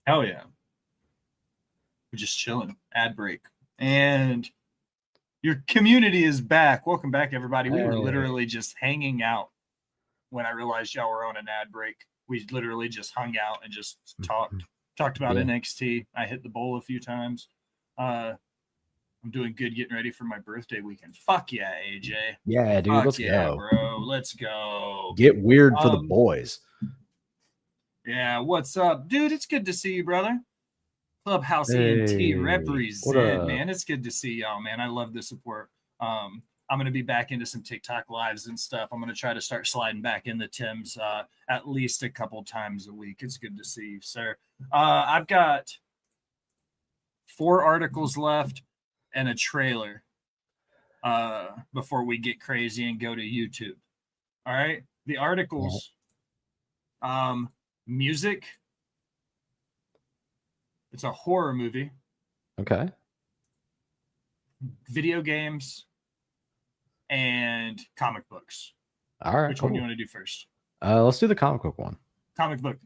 Hell yeah. We're just chilling. Ad break. And your community is back. Welcome back, everybody. We were Hey. literally just hanging out when I realized y'all were on an ad break. We literally just hung out and just talked about Yeah. NXT. I hit the bowl a few times. I'm doing good getting ready for my birthday weekend. Fuck yeah, AJ. Yeah, dude. Fuck Let's yeah, go. bro. Let's go. Get weird for the boys. Yeah, what's up? Dude, it's good to see you, brother. Clubhouse ENT Hey, what represent, up? man. It's good to see y'all, man. I love the support. I'm going to be back into some TikTok lives and stuff. I'm going to try to start sliding back into Tim's at least a couple times a week. It's good to see you, sir. I've got 4 articles left and a trailer before we get crazy and go to YouTube. All right. The articles, music. It's a horror movie. Okay. Video games and comic books. All right. Which one do you want to do first? Let's do the comic book one. Comic book.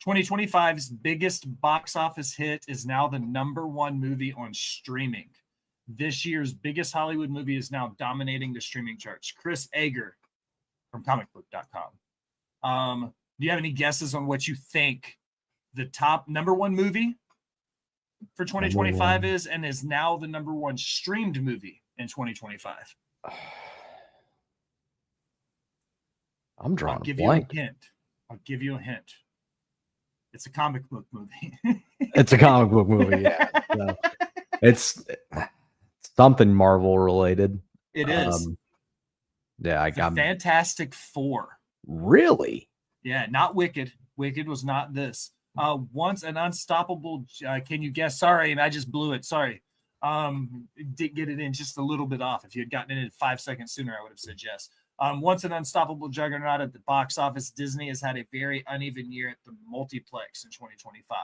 2025's biggest box office hit is now the #1 movie on streaming. This year's biggest Hollywood movie is now dominating the streaming charts. Chris Ager from comicbook.com. Do you have any guesses on what you think the top #1 movie for 2025 is, and is now the #1 streamed movie in 2025? I'm drawing I'll give a blank. you a hint. I'll give you a hint. It's a comic book movie. It's a comic book movie. Yeah. So, it's something Marvel related. It is. Yeah, I got Fantastic Four. Really? Yeah, not Wicked. Wicked was not this. Once an unstoppable. Can you guess? Sorry, I just blew it. Sorry. Did get it in just a little bit off. If you had gotten it in 5 seconds sooner, I would have said yes. Once an unstoppable juggernaut at the box office, Disney has had a very uneven year at the multiplex in 2025.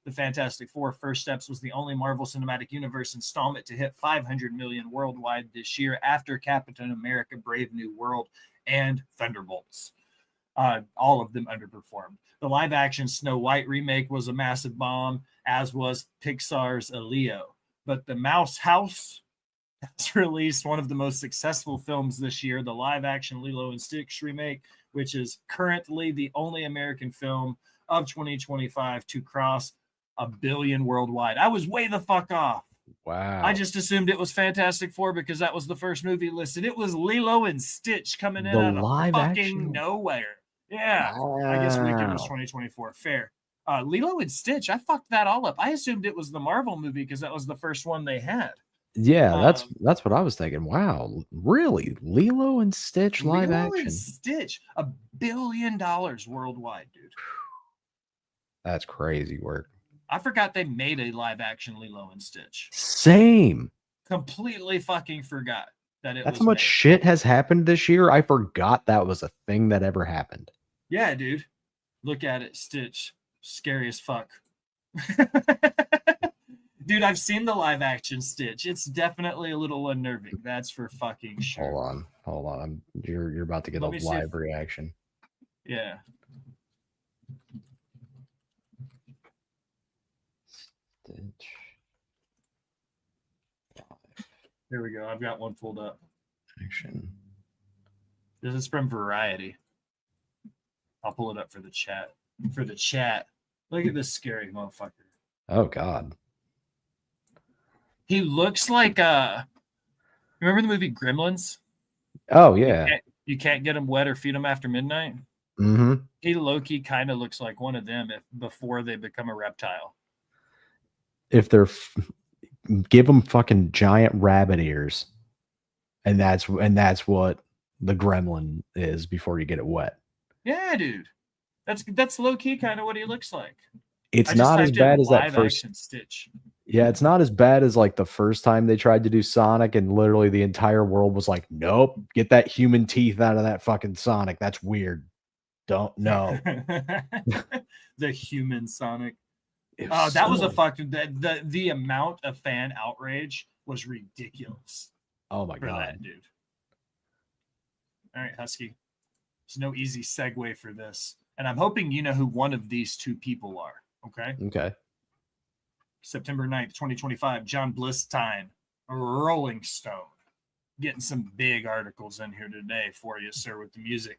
The Fantastic Four: First Steps was the only Marvel Cinematic Universe installment to hit $500 million worldwide this year after Captain America: Brave New World and Thunderbolts. All of them underperformed. The live-action Snow White remake was a massive bomb, as was Pixar's Leo. But The Mouse House has released one of the most successful films this year, the live-action Lilo and Stitch remake, which is currently the only American film of 2025 to cross $1 billion worldwide. I was way the fuck off. Wow. I just assumed it was Fantastic Four because that was the first movie listed. It was Lilo and Stitch coming in out of fucking nowhere. Yeah. I guess Wicked was 2024. Fair. Lilo and Stitch, I fucked that all up. I assumed it was the Marvel movie because that was the first one they had. Yeah, that's what I was thinking. Wow, really? Lilo and Stitch live Lilo action? and Stitch, $1 billion worldwide, dude. That's crazy work. I forgot they made a live action Lilo and Stitch. Same. Completely fucking forgot that it That's was how much made. shit has happened this year. I forgot that was a thing that ever happened. Yeah, dude. Look at it, Stitch. Scary as fuck. Dude, I've seen the live action Stitch. It's definitely a little unnerving. That's for fucking sure. Hold on. You're about to get Let me a see live if- reaction. Yeah. Stitch. Here we go. I've got one pulled up. Action. This is from Variety. I'll pull it up for the chat. For the chat. Look at this scary motherfucker. Oh God. He looks like remember the movie Gremlins? Oh yeah. You can't get them wet or feed them after midnight. Mm-hmm. He low-key kind of looks like one of them before they become a reptile. If they're give them fucking giant rabbit ears, and that's what the gremlin is before you get it wet. Yeah, dude. That's low-key kind of what he looks like. It's not as bad as that live first action Stitch. Yeah, it's not as bad as like the first time they tried to do Sonic and literally the entire world was like, nope, get that human teeth out of that fucking Sonic. That's weird. Don't know. The human Sonic. It Oh, that was so- a fucking the amount of fan outrage was ridiculous. Oh my for God. that dude. All right, Husky. There's no easy segue for this. And I'm hoping you know who one of these two people are. Okay. Okay. September 9th, 2025, John Blistine, Rolling Stone. Getting some big articles in here today for you, sir, with the music.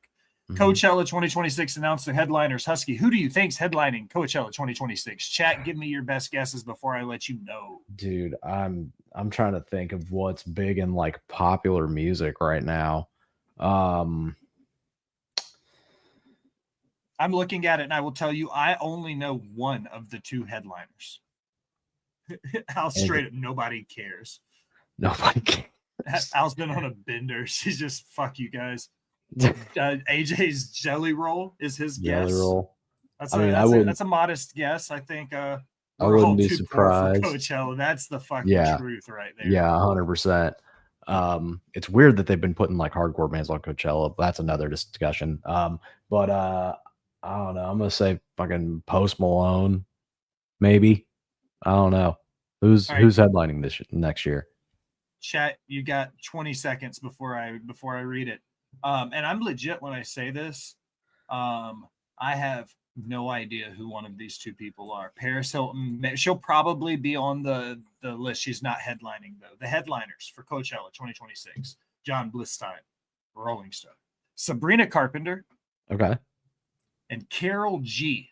Coachella 2026 announced their headliners. Husky, who do you think's headlining Coachella 2026? Chat, give me your best guesses before I let you know. Dude, I'm trying to think of what's big in like popular music right now. I'm looking at it and I will tell you, I only know one of the two headliners. How straight up nobody cares. Nobody cares. Al's been on a bender. She's just fuck you guys. AJ's Jelly Roll is his guess. Jelly Roll. That's a modest guess. I think I wouldn't be surprised. Coachella. That's the fucking truth right there. Yeah, 100%. It's weird that they've been putting like hardcore bands on Coachella. But that's another discussion. But I don't know. I'm gonna say fucking Post Malone, maybe. I don't know. Who's headlining this next year? Chat, you got 20 seconds before I read it. And I'm legit when I say this. I have no idea who one of these two people are. Paris Hilton, she'll probably be on the list. She's not headlining though. The headliners for Coachella 2026: John Blistein, Rolling Stone, Sabrina Carpenter, Okay. and Carol G.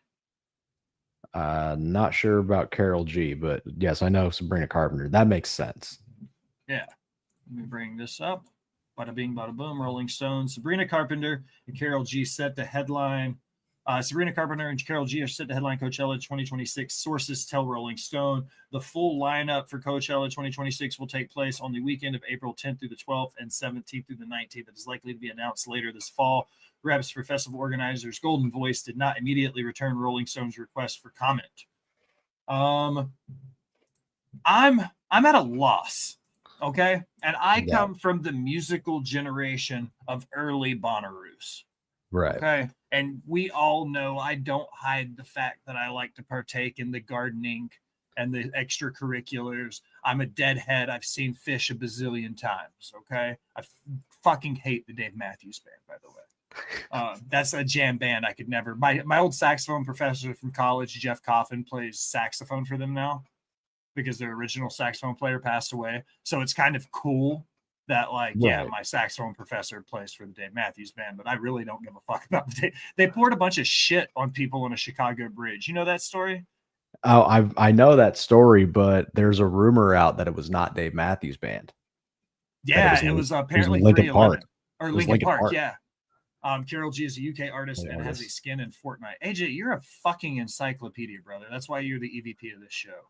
Not sure about Carol G, but yes, I know Sabrina Carpenter. That makes sense. Yeah. Let me bring this up. Bada bing, bada boom. Rolling Stone, Sabrina Carpenter, and Carol G set the headline. Sabrina Carpenter and Carol G are set to headline Coachella 2026. Sources tell Rolling Stone. The full lineup for Coachella 2026 will take place on the weekend of April 10th through the 12th and 17th through the 19th. It is likely to be announced later this fall. Reps for festival organizers Golden Voice did not immediately return Rolling Stone's request for comment. I'm at a loss. Okay. And I come from the musical generation of early Bonnaroos. Right. Okay. And we all know I don't hide the fact that I like to partake in the gardening and the extracurriculars. I'm a deadhead. I've seen Fish a bazillion times. Okay. I fucking hate the Dave Matthews Band, by the way. That's a jam band I could never. My old saxophone professor from college, Jeff Coffin, plays saxophone for them now, because their original saxophone player passed away. So it's kind of cool that, like, yeah, my saxophone professor plays for the Dave Matthews Band, but I really don't give a fuck about the Dave. They poured a bunch of shit on people on a Chicago bridge. You know that story? Oh, I know that story, but there's a rumor out that it was not Dave Matthews Band. Yeah, it was apparently Linkin Park. Or Linkin Park, yeah. Carol G is a UK artist and has a skin in Fortnite. AJ, you're a fucking encyclopedia, brother. That's why you're the EVP of this show.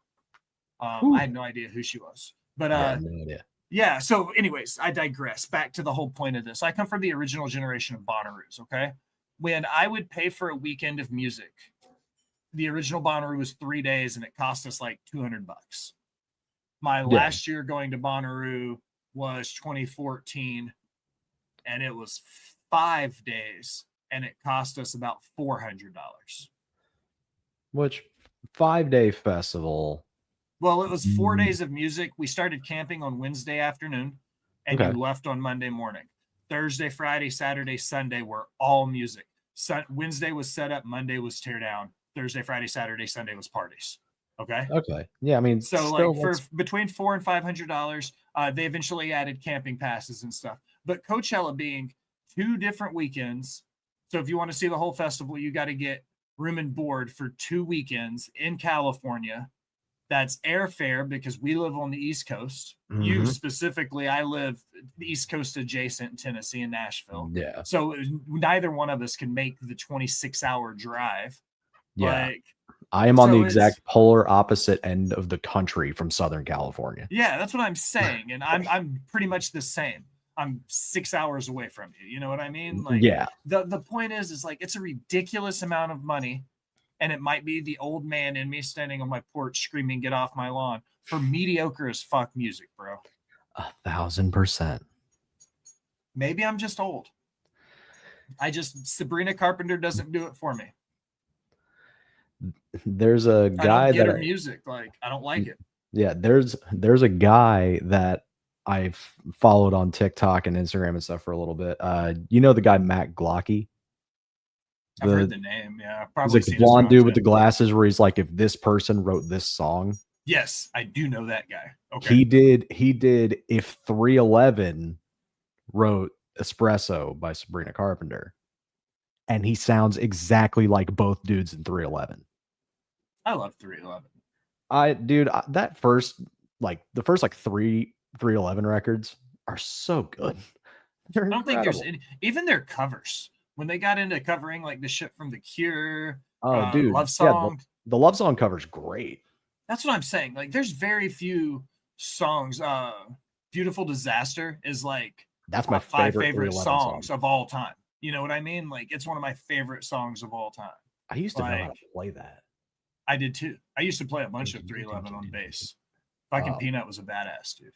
I had no idea who she was, but no idea. Yeah. So, anyways, I digress. Back to the whole point of this. I come from the original generation of Bonnaroos. Okay, when I would pay for a weekend of music, the original Bonnaroo was 3 days, and it cost us like $200. My last year going to Bonnaroo was 2014, and it was 5 days, and it cost us about $400. Which 5-day festival? Well, it was 4 days of music. We started camping on Wednesday afternoon, and you left on Monday morning. Thursday, Friday, Saturday, Sunday were all music. Wednesday was set up. Monday was tear down. Thursday, Friday, Saturday, Sunday was parties. Okay. Okay. Yeah. I mean, so like for between $400 and $500, they eventually added camping passes and stuff. But Coachella being 2 different weekends, so if you want to see the whole festival, you got to get room and board for 2 weekends in California. That's airfare because we live on the East Coast. You specifically, I live the East Coast adjacent in Tennessee and Nashville. Yeah. So neither one of us can make the 26-hour drive. Yeah. Like, I am on the exact polar opposite end of the country from Southern California. Yeah, that's what I'm saying. And I'm pretty much the same. I'm 6 hours away from you. You know what I mean? Like, yeah. The point is like, it's a ridiculous amount of money. And it might be the old man in me standing on my porch screaming, "Get off my lawn," for mediocre as fuck music, bro. 1,000%. Maybe I'm just old. Sabrina Carpenter doesn't do it for me. There's a guy I don't get her music. Like, I don't like it. Yeah, there's a guy that I've followed on TikTok and Instagram and stuff for a little bit. You know the guy Matt Glocky? I've heard the name. Yeah, he's like the blonde dude with the glasses, where he's like, if this person wrote this song. Yes, I do know that guy. Okay. He did if 311 wrote Espresso by Sabrina Carpenter. and he sounds exactly like both dudes in 311. I love 311. That first, the first 311 records are so good. They're I don't think incredible. there's any, even their covers when they got into covering like the shit from The Cure, Oh, dude, Love Song. the Love Song cover's great. That's what I'm saying. Like, there's very few songs. Beautiful Disaster is like That's my top 5 favorite favorite 311 songs song. of all time. You know what I mean? Like, it's one of my favorite songs of all time. I used to know how Like, to play that. I did too. I used to play a bunch of 311 on bass. Fucking Oh. Peanut was a badass dude.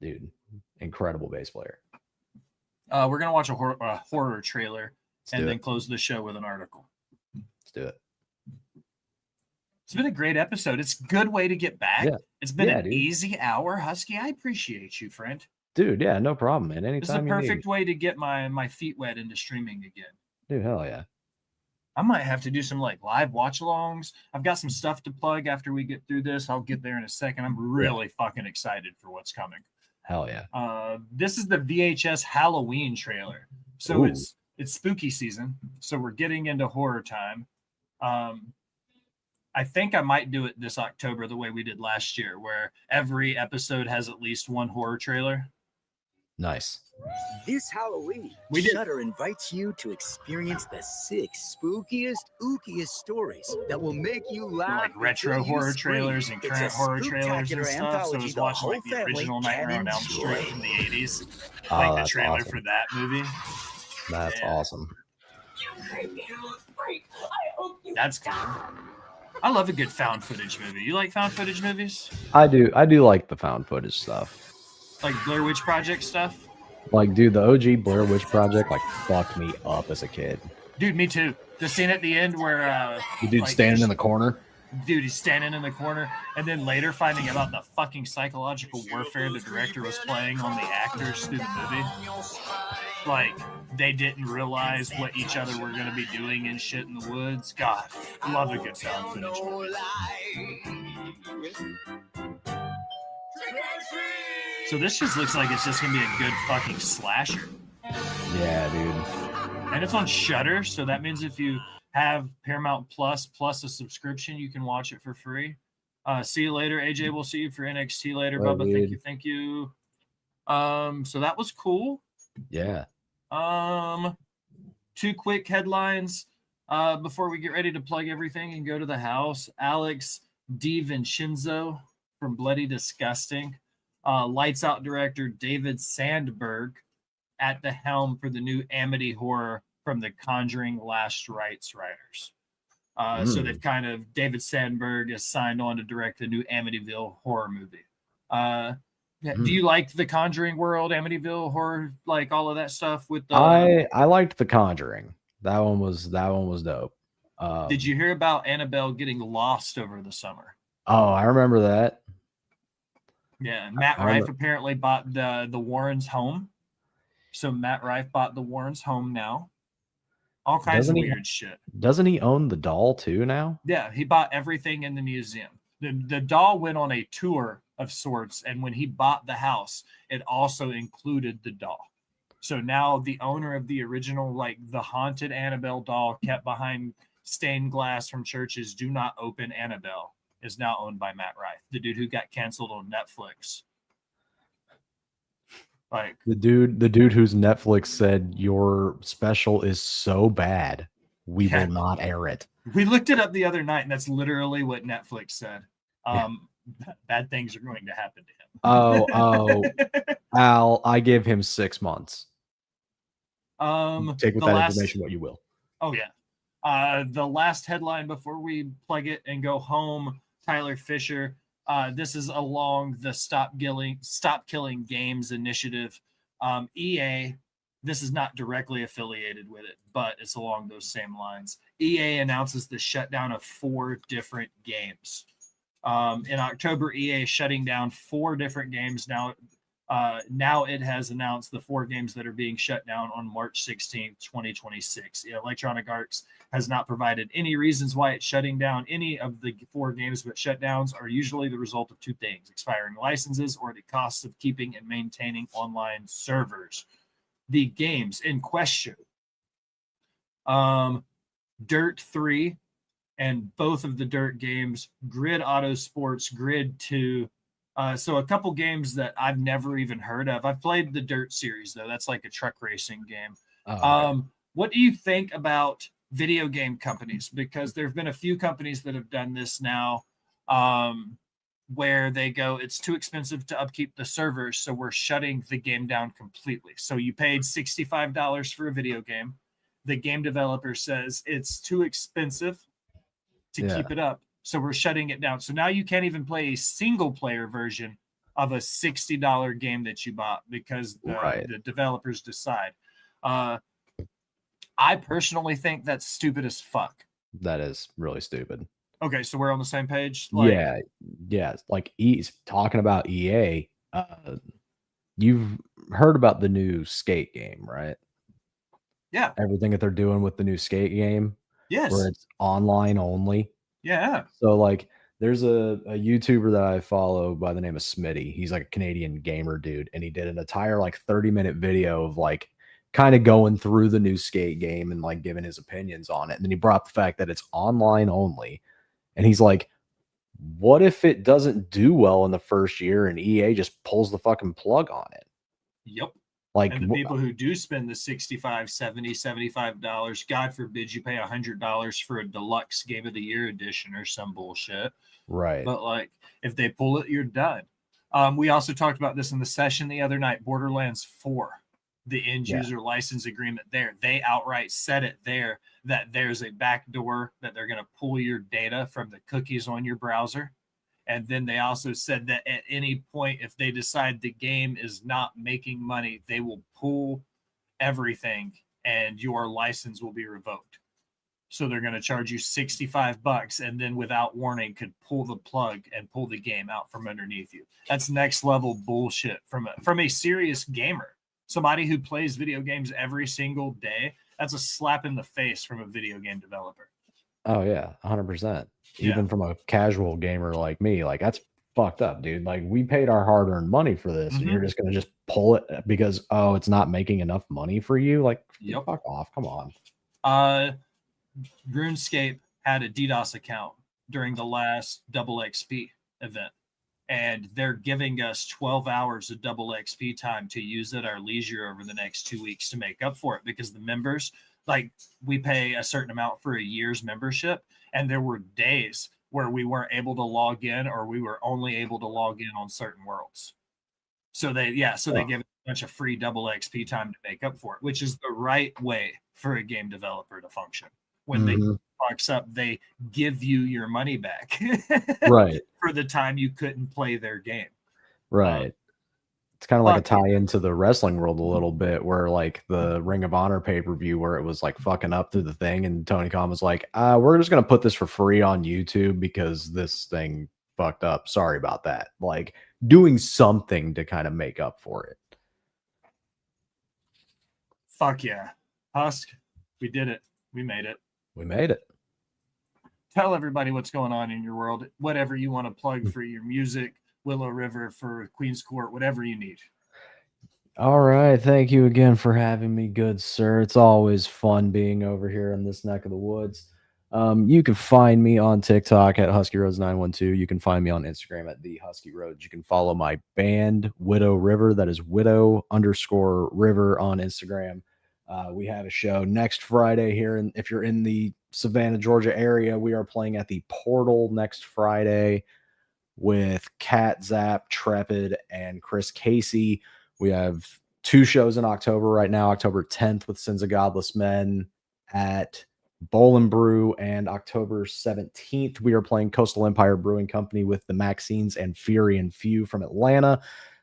Dude, incredible bass player. We're gonna watch a horror trailer and do then it. close the show with an article. Let's do it. It's been a great episode. It's a good way to get back. Yeah. It's been Yeah, an dude. easy hour, Husky. I appreciate you, friend. Dude, yeah, no problem, man. This is a Anytime you need. perfect way to get my feet wet into streaming again. Dude, hell yeah. I might have to do some like live watch alongs. I've got some stuff to plug after we get through this. I'll get there in a second. I'm really fucking excited for what's coming. Hell yeah. This is the VHS Halloween trailer. So Ooh. it's spooky season. So we're getting into horror time. I think I might do it this October the way we did last year, where every episode has at least one horror trailer. Nice. This Halloween, We did- Shudder invites you to experience the 6 spookiest, ookiest stories that will make you laugh. Like retro until you horror scream. trailers and It's current a horror trailers and spooktacular stuff. So I anthology was the watching like whole the family original can Nightmare on Elm enjoy. Street from the 80s. Oh, Like the that's trailer awesome. for that movie. That's awesome. That's cool. I love a good found footage movie. You like found footage movies? I do like the found footage stuff. Like Blair Witch Project stuff? Like, dude, the OG Blair Witch Project fucked me up as a kid. Dude, me too. The scene at the end where The dude like, standing in the corner. Dude, he's standing in the corner, and then later finding out the fucking psychological warfare the director was playing on the actors through the movie. Like, they didn't realize what each other were going to be doing and shit in the woods. God, love a good found footage movie. So this just looks like it's just going to be a good fucking slasher. Yeah, dude. And it's on Shudder, so that means if you have Paramount Plus a subscription, you can watch it for free. See you later, AJ. We'll see you for NXT later, Bye, Bubba. dude. Thank you. So that was cool. Yeah. 2 quick headlines before we get ready to plug everything and go to the house. Alex DiVincenzo from Bloody Disgusting. Lights Out director David Sandberg at the helm for the new Amity horror from the Conjuring Last Rites writers. So they've David Sandberg is signed on to direct the new Amityville horror movie. Do you like the Conjuring world, Amityville horror, like all of that stuff with the I liked The Conjuring. That one was dope. Did you hear about Annabelle getting lost over the summer? Oh, I remember that. Yeah, Matt I Rife remember- apparently bought the Warrens' home. So Matt Rife bought the Warrens' home now. All kinds Doesn't of he- weird shit. Doesn't he own the doll too now? Yeah, he bought everything in the museum. The doll went on a tour of sorts, and when he bought the house, it also included the doll. So now the owner of the original, like the haunted Annabelle doll kept behind stained glass from churches, do not open Annabelle, is now owned by Matt Rife, the dude who got canceled on Netflix. Like The dude whose Netflix said your special is so bad, we Yeah. will not air it. we looked it up the other night, and that's literally what Netflix said. Bad things are going to happen to him. Oh, Al, I give him 6 months. Take with the that last- information what you will. Oh yeah. The last headline before we plug it and go home, Tyler Fisher. This is along the Stop Killing Games initiative. EA, this is not directly affiliated with it, but it's along those same lines. EA announces the shutdown of 4 different games. In October, EA is shutting down 4 different games. Now it has announced the 4 games that are being shut down on March 16th, 2026. Electronic Arts has not provided any reasons why it's shutting down any of the 4 games, but shutdowns are usually the result of 2 things: expiring licenses or the costs of keeping and maintaining online servers. The games in question Dirt 3, and both of the Dirt games, Grid Autosports, Grid 2. So a couple games that I've never even heard of. I've played the Dirt series, though. That's like a truck racing game. Oh, okay. What do you think about video game companies? Because there have been a few companies that have done this now, where they go, it's too expensive to upkeep the servers, so we're shutting the game down completely. So you paid $65 for a video game. The game developer says it's too expensive to keep it up, so we're shutting it down. So now you can't even play a single player version of a $60 game that you bought because the developers decide. I personally think that's stupid as fuck. That is really stupid. Okay, so we're on the same page. Yeah. Like talking about EA, you've heard about the new Skate game, right? Yeah. Everything that they're doing with the new Skate game. Yes. Where it's online only. Yeah. So like there's a YouTuber that I follow by the name of Smitty. He's like a Canadian gamer dude, and he did an entire like 30-minute video of like kind of going through the new Skate game and like giving his opinions on it. And then he brought up the fact that it's online only. And he's like, what if it doesn't do well in the first year and EA just pulls the fucking plug on it? Yep. Like and the people who do spend the $65, $70, $75, God forbid you pay $100 for a deluxe Game of the Year edition or some bullshit. Right. But like, if they pull it, you're done. We also talked about this in the session the other night, Borderlands 4, the end user license agreement there. They outright said it there that there's a back door that they're going to pull your data from the cookies on your browser. And then they also said that at any point, if they decide the game is not making money, they will pull everything and your license will be revoked. So they're going to charge you $65 and then without warning could pull the plug and pull the game out from underneath you. That's next level bullshit from a serious gamer. Somebody who plays video games every single day. That's a slap in the face from a video game developer. Oh yeah, 100%. Even from a casual gamer like me, like that's fucked up, dude. Like we paid our hard-earned money for this, and you're just gonna just pull it because it's not making enough money for you. Like, fuck off. Come on. RuneScape had a DDoS account during the last Double XP event, and they're giving us 12 hours of Double XP time to use at our leisure over the next 2 weeks to make up for it, because the members, like, we pay a certain amount for a year's membership, and there were days where we weren't able to log in, or we were only able to log in on certain worlds. So they give us a bunch of free Double XP time to make up for it, which is the right way for a game developer to function. When they fucks up, they give you your money back, right, for the time you couldn't play their game. Right. It's kind of like a tie into the wrestling world a little bit, where like the Ring of Honor pay-per-view, where it was like fucking up through the thing, and Tony Khan was like, we're just gonna put this for free on YouTube because this thing fucked up. Sorry about that. Like doing something to kind of make up for it. Fuck yeah. Husk, we did it. We made it. We made it. Tell everybody what's going on in your world, whatever you want to plug for your music, Willow River, for Queen's Court, whatever you need. All right. Thank you again for having me, good sir. It's always fun being over here in this neck of the woods. You can find me on TikTok at Husky Roads 912. You can find me on Instagram at The Husky Roads. You can follow my band, Widow River. That is Widow_River on Instagram. We have a show next Friday here, and if you're in the Savannah, Georgia area, we are playing at the Portal next Friday with Cat Zap, Trepid, and Chris Casey. We have 2 shows in October right now. October 10th with Sins of Godless Men at Bowl and Brew, and October 17th we are playing Coastal Empire Brewing Company with the Maxines and Fury and Few from Atlanta.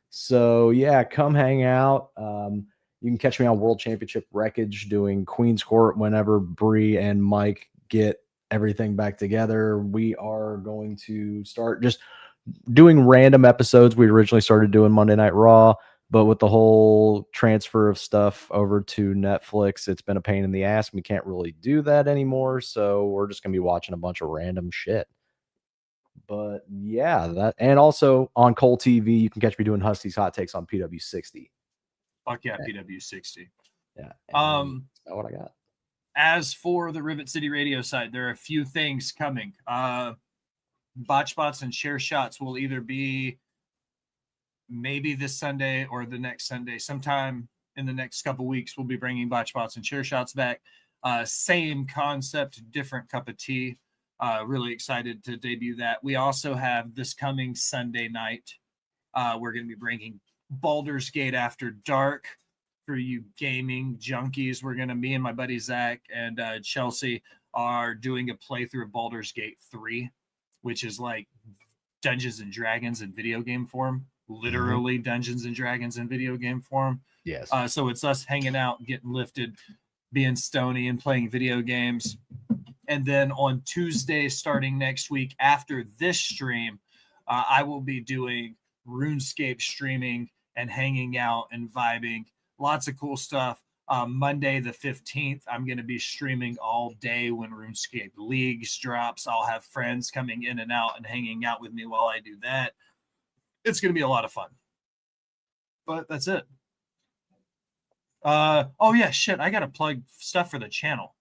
So yeah, come hang out. You can catch me on World Championship Wreckage doing Queen's Court whenever Bree and Mike get everything back together. We are going to start just doing random episodes. We originally started doing Monday Night Raw, but with the whole transfer of stuff over to Netflix, it's been a pain in the ass. We can't really do that anymore, so we're just going to be watching a bunch of random shit. But yeah, that, and also on Cole TV, you can catch me doing Husty's Hot Takes on PW60. Fuck yeah, PW60. Yeah. That's what I got. as for the Rivet City Radio side, there are a few things coming. Botchbots and Share Shots will either be maybe this Sunday or the next Sunday. Sometime in the next couple weeks, we'll be bringing Botchbots and Share Shots back. Same concept, different cup of tea. Really excited to debut that. We also have this coming Sunday night, we're going to be bringing Baldur's Gate After Dark for you gaming junkies. We're going to, me and my buddy Zach and Chelsea are doing a playthrough of Baldur's Gate 3, which is like Dungeons and Dragons in video game form. Literally Dungeons and Dragons in video game form. Yes. So it's us hanging out, getting lifted, being stony and playing video games. And then on Tuesday, starting next week after this stream, I will be doing RuneScape streaming and hanging out and vibing. Lots of cool stuff. Monday the 15th, I'm going to be streaming all day when RuneScape Leagues drops. I'll have friends coming in and out and hanging out with me while I do that. It's going to be a lot of fun. But that's it. Oh, yeah, shit. I got to plug stuff for the channel.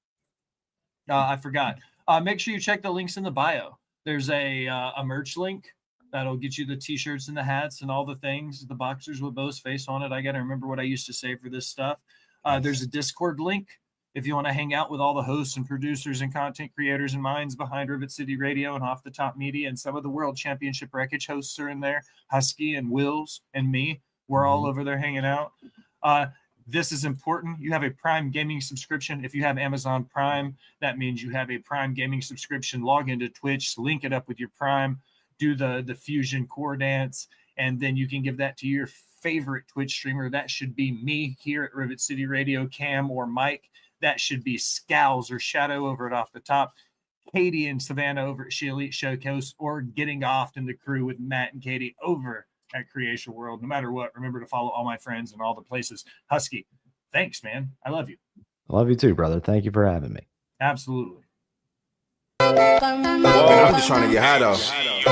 I forgot. Make sure you check the links in the bio. There's a merch link that'll get you the t-shirts and the hats and all the things, the boxers with Bo's face on it. I got to remember what I used to say for this stuff. There's a Discord link if you want to hang out with all the hosts and producers and content creators and minds behind Rivet City Radio and Off the Top Media, and some of the World Championship Wreckage hosts are in there. Husky and Wills and me. We're all over there hanging out. This is important. You have a Prime Gaming subscription. If you have Amazon Prime, that means you have a Prime Gaming subscription. Log into Twitch, link it up with your Prime, do the Fusion Core Dance, and then you can give that to your favorite Twitch streamer. That should be me here at Rivet City Radio, Cam or Mike. That should be Scowls or Shadow over at Off the Top, Katie and Savannah over at She Elite Showcase, or Getting Off in the crew with Matt and Katie over at Creation World. No matter what, remember to follow all my friends in all the places. Husky, thanks, man. I love you. I love you too, brother. Thank you for having me. Absolutely. I'm just trying to get high though. Trying to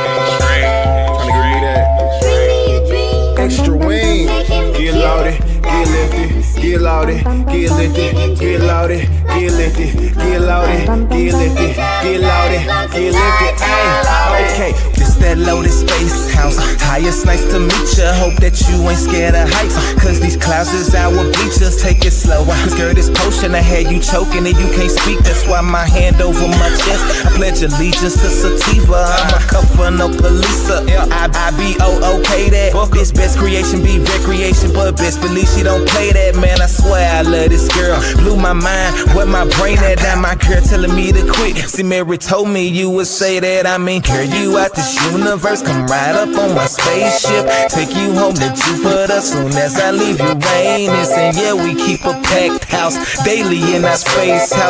give me that extra wing. Get loaded, get lifted, get loaded, get lifted, get loaded, get lifted, get loaded, get lifted, get loaded, get lifted. Ay, okay, this that loaded space house. Hi, it's nice to meet ya. Hope that you ain't scared of heights, cause these clouds is our bleachers. Take it slow. Cause girl, this potion I had you choking and you can't speak. That's why my hand over my chest. I pledge allegiance to Sativa. I'm a cup for no police. I be okay that. This best creation be recreation, but best believe she don't play that. Man, I swear I love this girl. Blew my mind, where my brain at. Now my girl telling me to quit. See, Mary told me you would say that. I mean, girl, you out this universe. Come right up on my spaceship. Take you home to Jupiter soon as I leave Uranus. And yeah, we keep a packed house daily in our space house.